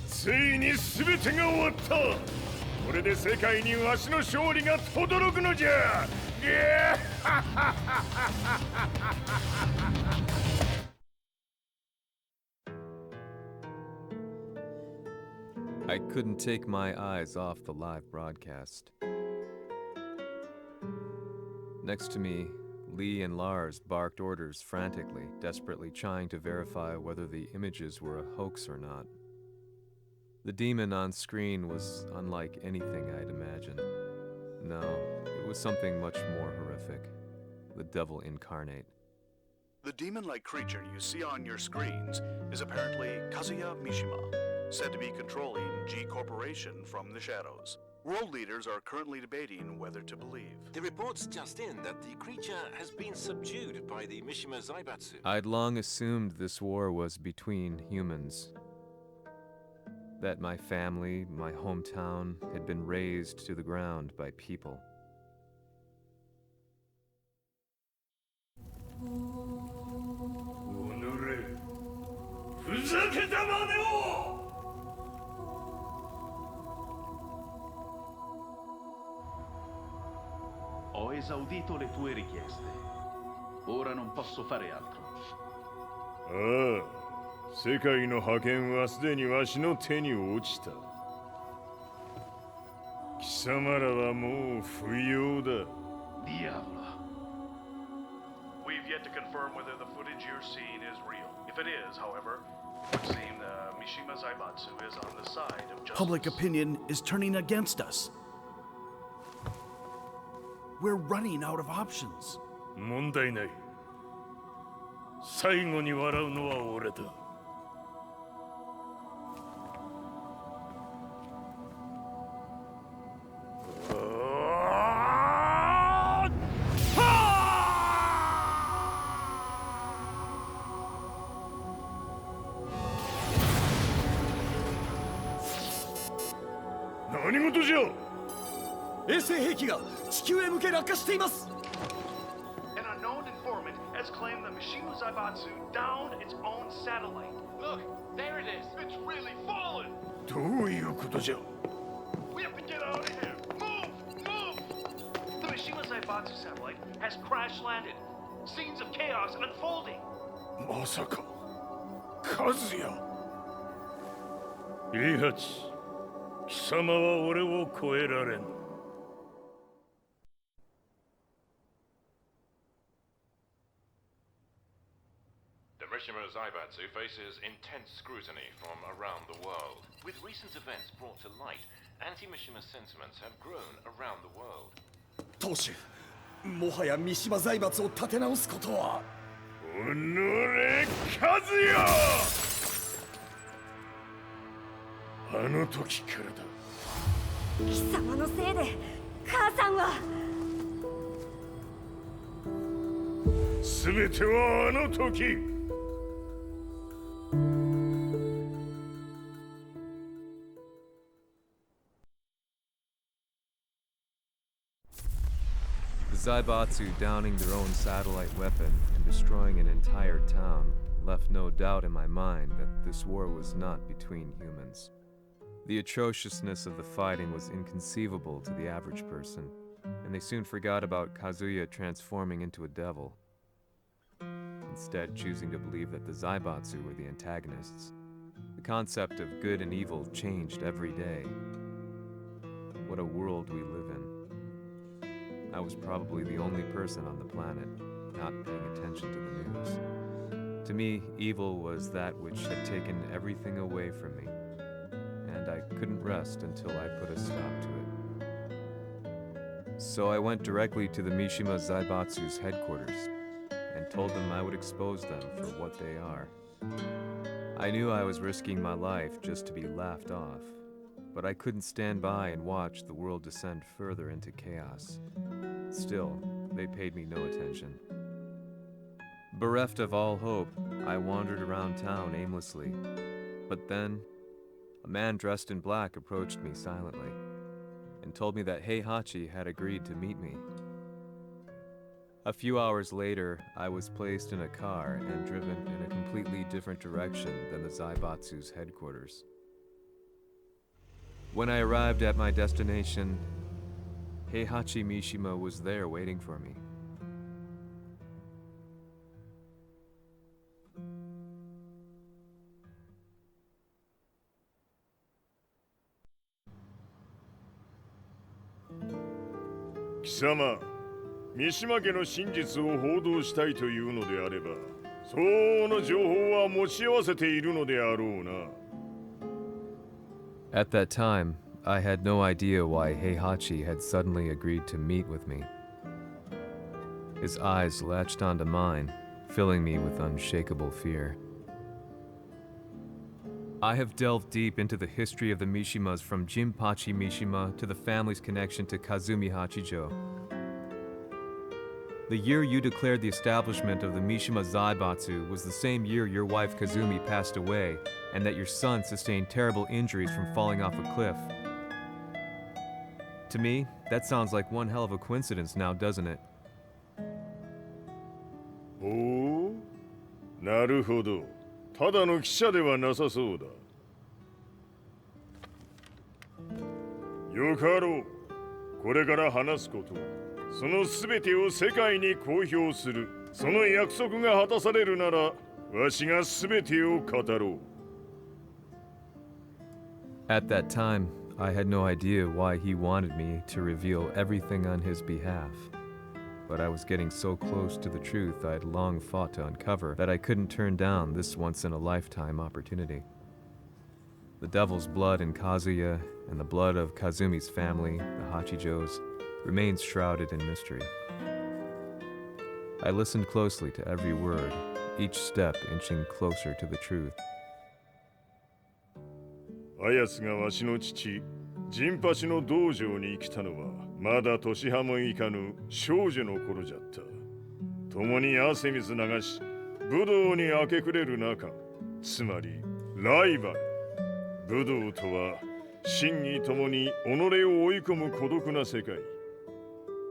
ついに全てが終わった。これで世界にわしの勝利が轟くのじゃ。I couldn't take my eyes off the live broadcast. Next to me, Lee and Lars barked orders frantically, desperately trying to verify whether the images were a hoax or not. The demon on screen was unlike anything I'd imagined. No, it was something much more horrific. The devil incarnate. The demon-like creature you see on your screens is apparently Kazuya Mishima, said to be controlling G Corporation from the shadows. World leaders are currently debating whether to believe. The reports just in that the creature has been subdued by the Mishima Zaibatsu. I'd long assumed this war was between humans. That my family, my hometown, had been razed to the ground by people. Ho esaudito le tue richieste. Ora non posso fare altro. 世界の覇権はすでにわしの手に落ちた。貴様らはもう不要だ。 Diablo. We've yet to confirm whether the footage you're seeing is real. If it is, however, it would seem Mishima Zaibatsu is on the side of justice. Public opinion is turning against us. We're running out of options. 問題ない。最後に笑うのは俺だ。何事じゃ。衛星兵器が地球へ向け落下しています。 An unknown informant has claimed that Mishima Zaibatsu downed its own satellite. Look, there it is. It's really fallen. どういうことじゃ。 We have to get out of here. Move! Move! The Mishima Zaibatsu satellite has crash landed. Scenes of chaos unfolding. まさか、和也。イハチ、貴様は俺を超えられん。 Mishima Zaibatsu faces intense scrutiny from around the world. With recent events brought to light, anti-Mishima sentiments have grown around the world. 当主、もはや三島財閥を立て直すことは。おのれ、和也！あの時からだ。貴様のせいで母さんは。全てはあの時。 Zaibatsu downing their own satellite weapon and destroying an entire town left no doubt in my mind that this war was not between humans. The atrociousness of the fighting was inconceivable to the average person, and they soon forgot about Kazuya transforming into a devil, instead choosing to believe that the Zaibatsu were the antagonists. The concept of good and evil changed every day. What a world we live in. I was probably the only person on the planet not paying attention to the news. To me, evil was that which had taken everything away from me, and I couldn't rest until I put a stop to it. So I went directly to the Mishima Zaibatsu's headquarters and told them I would expose them for what they are. I knew I was risking my life just to be laughed off, but I couldn't stand by and watch the world descend further into chaos. Still, they paid me no attention. Bereft of all hope, I wandered around town aimlessly. But then, a man dressed in black approached me silently and told me that Heihachi had agreed to meet me. A few hours later, I was placed in a car and driven in a completely different direction than the Zaibatsu's headquarters. When I arrived at my destination, Heihachi Mishima was there waiting for me. Kisama, 三島家の真実を報道したいというのであれば、相応の情報は持ち合わせているのであろうな。At that time, I had no idea why Heihachi had suddenly agreed to meet with me. His eyes latched onto mine, filling me with unshakable fear. I have delved deep into the history of the Mishimas from Jinpachi Mishima to the family's connection to Kazumi Hachijo. The year you declared the establishment of the Mishima Zaibatsu was the same year your wife Kazumi passed away, and that your son sustained terrible injuries from falling off a cliff. To me, that sounds like one hell of a coincidence now, doesn't it? おお、なるほど。ただの記者ではなさそうだ。よかろう。これから話すこと、そのすべてを世界に公表する。その約束が果たされるなら、わしがすべてを語ろう。At that time, I had no idea why he wanted me to reveal everything on his behalf, but I was getting so close to the truth I'd long fought to uncover that I couldn't turn down this once-in-a-lifetime opportunity. The devil's blood in Kazuya and the blood of Kazumi's family, the Hachijos, remains shrouded in mystery. I listened closely to every word, each step inching closer to the truth. あやつがわしの父、ジンパチの道場に来たのは、まだ年端もいかぬ少女の頃じゃった。共に汗水流し、武道に明け暮れる中、つまりライバル。武道とは、真に共に己を追い込む孤独な世界。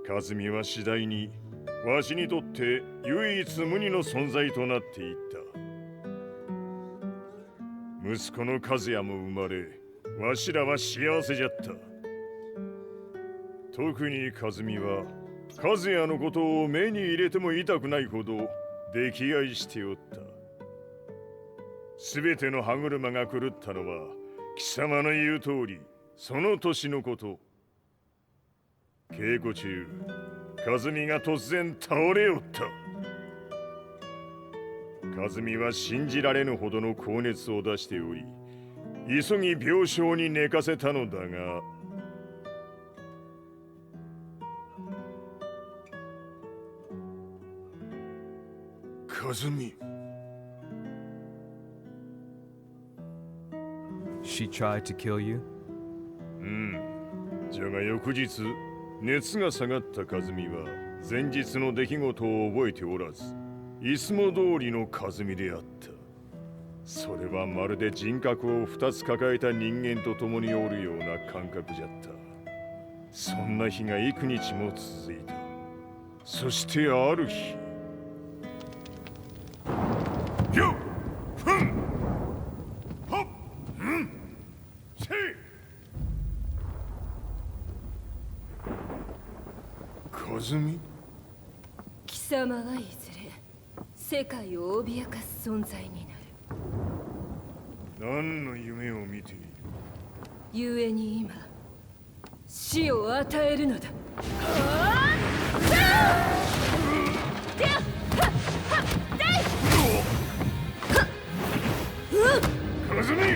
和美は次第に、わしにとって唯一無二の存在となっていった。息子の和也も生まれ、わしらは幸せじゃった。特に和美は、和也のことを目に入れても痛くないほど溺愛しておった。すべての歯車が狂ったのは、貴様の言う通り、その年のこと。稽古中、和美が突然倒れおった。和美は信じられぬほどの高熱を出しており、急ぎ病床に寝かせたのだが、和美。She tried to kill you? じゃが翌日、熱が下がった和美は、前日の出来事を覚えておらず、いつも通りの和美であった。それはまるで人格を2つ抱えた人間と共におるような感覚じゃった。そんな日が幾日も続いた。そしてある日、よっふんほっんせい和美。貴様はいずれ世界を脅かす存在になる。何の夢を見ている？故に今死を与えるのだ。和美、や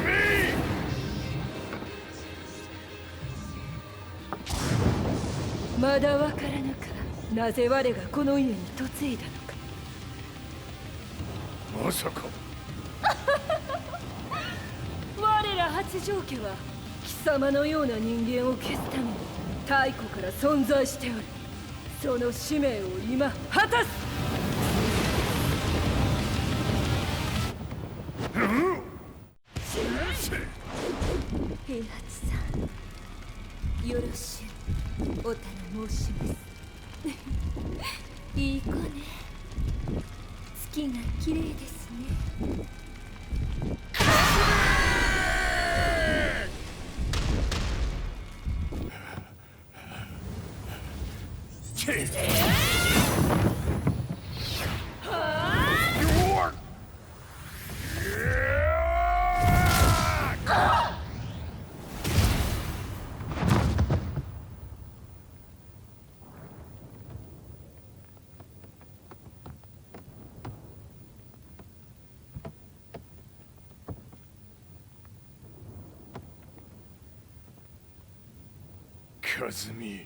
め！まだわからぬか。なぜ我がこの家に嫁いだのか。まさか。我ら八丈家は貴様のような人間を消すために太古から存在しておる。その使命を今果たす。平八さん、よろしゅうお頼申します。いい子ね。月が綺麗ですね。和美。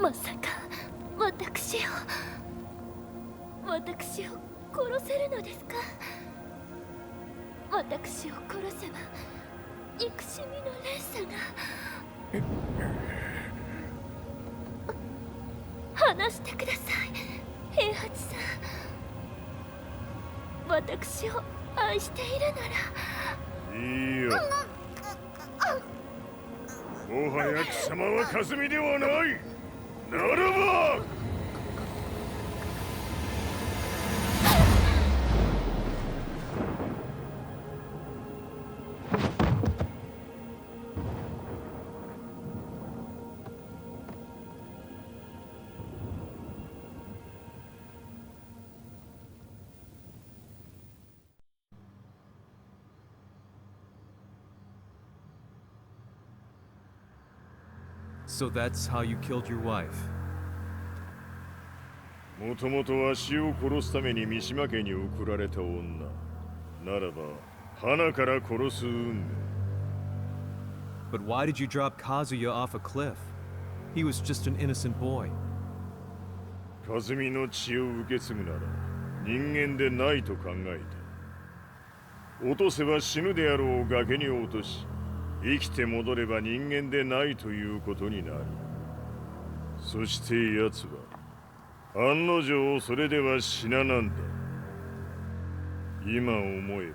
まさか私を殺せるのですか？私を殺せば憎しみの連鎖が。話してください、平八さ私を愛しているならいいよ。もはや貴様はカズミではない。ならばSo that's how you killed your wife. もともとわしを殺すために三島家に送られた女。ならば花から殺す運命。 But why did you drop Kazuya off a cliff? He was just an innocent boy. カズミの血を受け継ぐなら人間でないと考えた。落とせば死ぬであろう崖に落とし、生きて戻れば人間でないということになる。そして奴は案の定それでは死ななんだ。今思え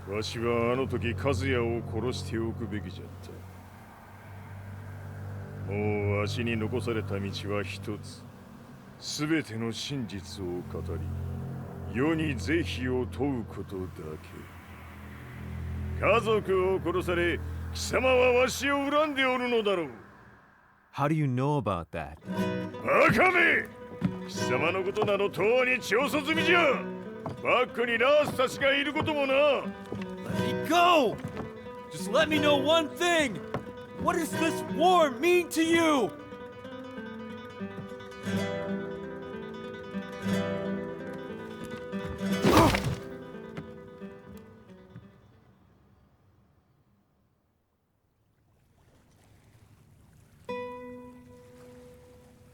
ばわしはあの時和也を殺しておくべきじゃった。もうわしに残された道は一つ。すべての真実を語り、世に是非を問うことだけ。家族を殺され、貴様はわしを恨んでおるのだろう。How do you know about that? バカめ！貴様のことなどとうに調査済みじゃ。バックにナースたちがいることもな。Let me go! Just let me know one thing! What does this war mean to you?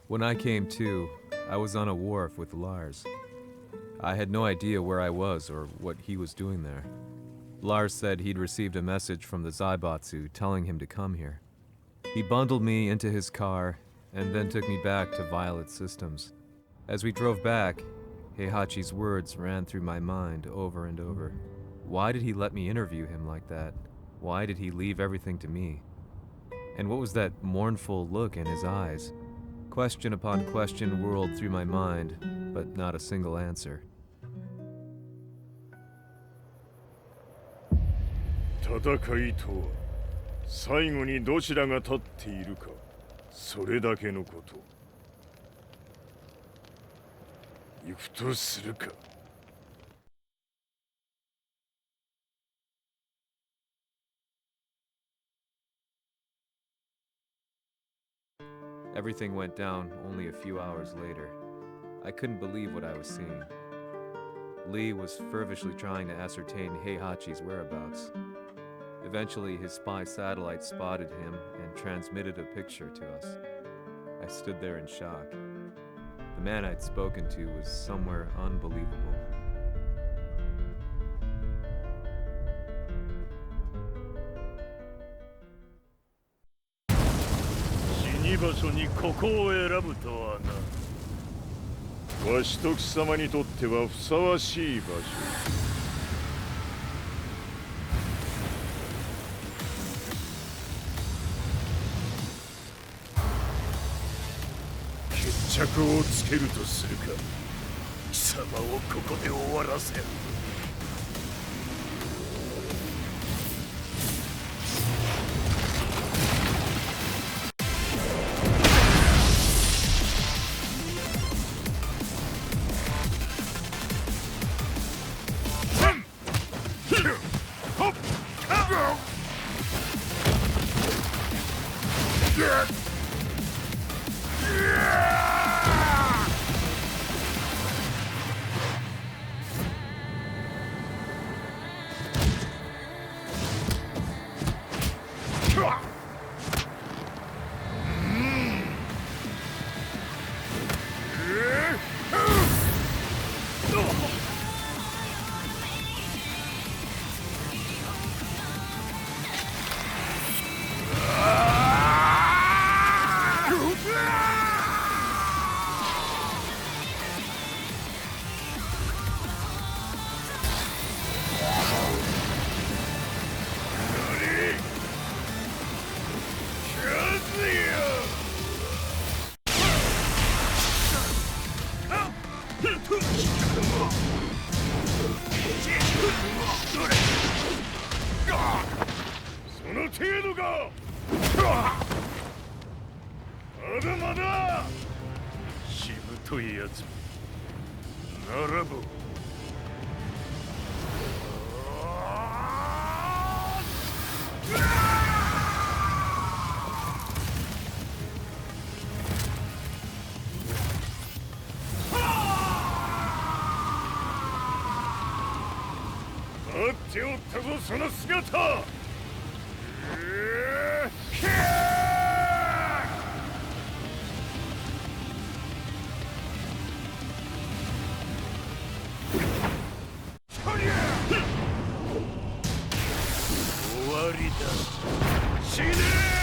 When I came to, I was on a wharf with Lars. I had no idea where I was or what he was doing there. Lars said he'd received a message from the Zaibatsu telling him to come here. He bundled me into his car and then took me back to Violet Systems. As we drove back, Heihachi's words ran through my mind over and over. Why did he let me interview him like that? Why did he leave everything to me? And what was that mournful look in his eyes? Question upon question whirled through my mind, but not a single answer. 戦いとは最後にどちらが立っているか、それだけのこと。行くとするか。Everything went down only a few hours later. I couldn't believe what I was seeing. Lee was feverishly trying to ascertain Heihachi's whereabouts. Eventually, his spy satellite spotted him and transmitted a picture to us. I stood there in shock. The man I'd spoken to was somewhere unbelievable. 場所にここを選ぶとはな。わしと貴様にとってはふさわしい場所。決着をつけるとするか。貴様をここで終わらせる。まだまだしぶといやつならば待っておったぞその姿終わりだ死ね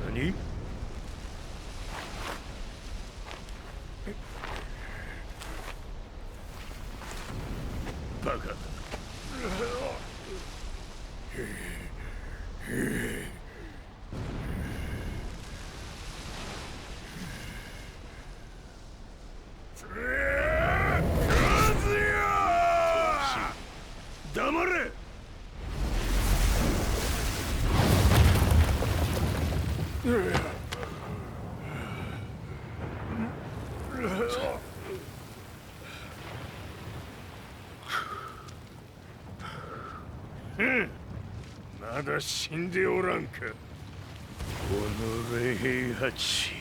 何バカだ黙れまだ死んでおらんかおのれ平八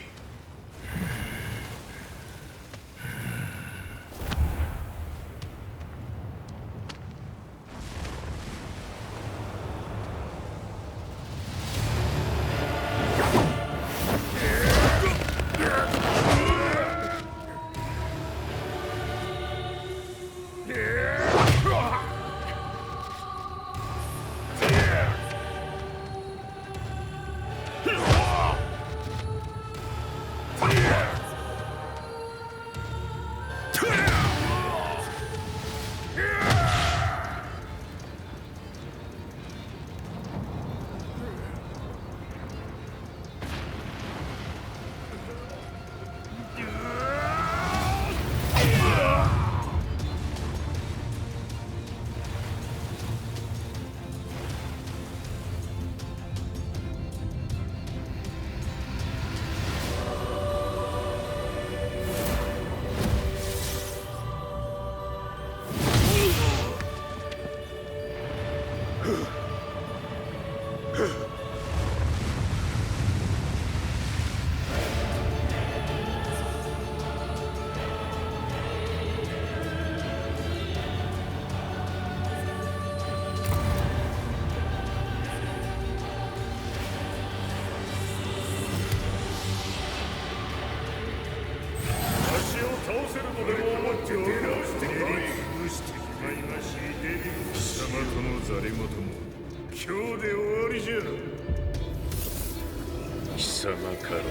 貴様から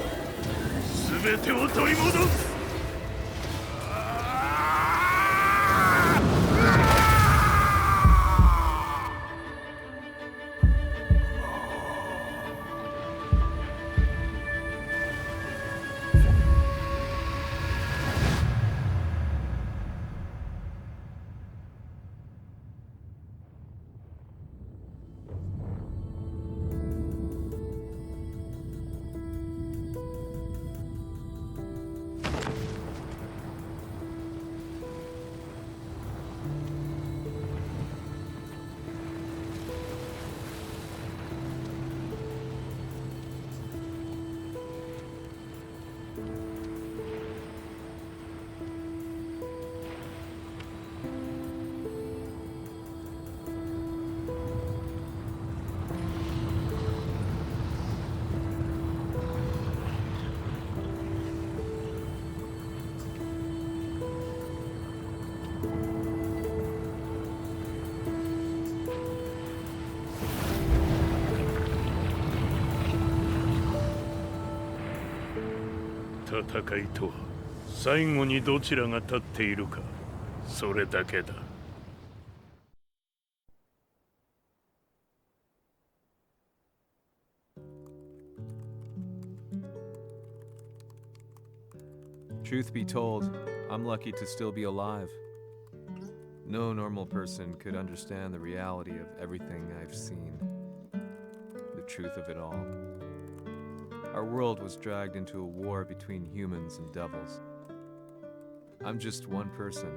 全てを取り戻す戦いとは最後にどちらが立っているかそれだけだ。Truth be told, I'm lucky to still be alive. No normal person could understand the reality of everything I've seen. The truth of it all. Our world was dragged into a war between humans and devils. I'm just one person,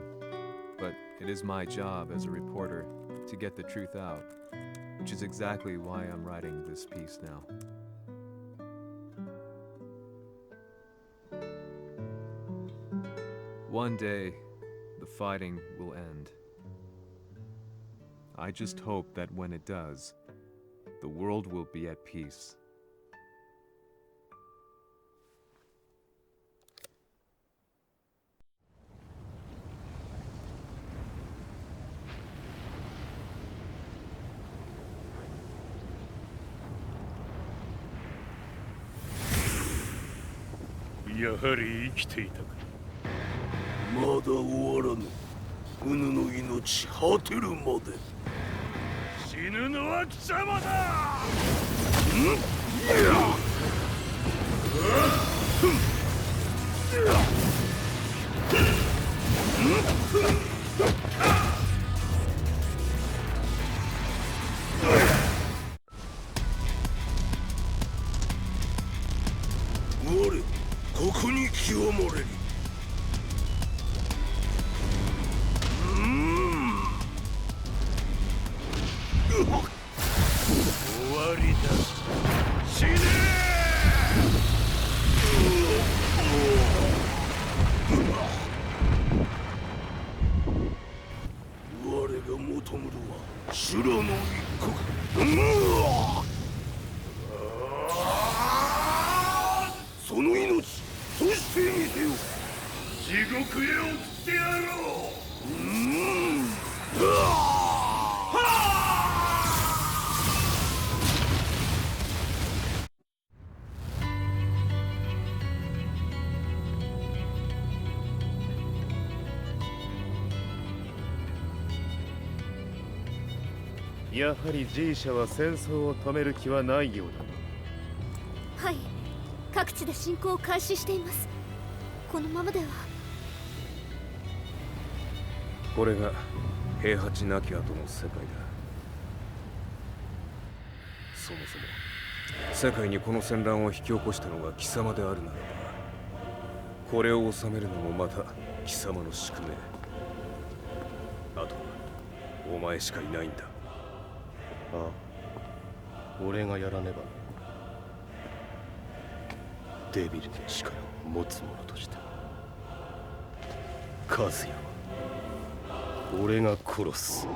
but it is my job as a reporter to get the truth out, which is exactly why I'm writing this piece now. One day, the fighting will end. I just hope that when it does, the world will be at peace.やはり生きていたか。まだ終わらぬ。うぬの命果てるまで。死ぬのは貴様だ。我ここに清盛れり。終わりだ。死ね我が求むるは修羅の一刻。その命そしてみせよ。地獄へ送ってやろう。やはり G 社は戦争を止める気はないようだな。はい、各地で侵攻を開始しています。このままでは。これが平八なき後の世界だ。そもそも世界にこの戦乱を引き起こしたのが貴様であるならば、これを収めるのもまた貴様の宿命。あとはお前しかいないんだ。ああ、俺がやらねば。デビルの力を持つ者として和也は俺が殺す。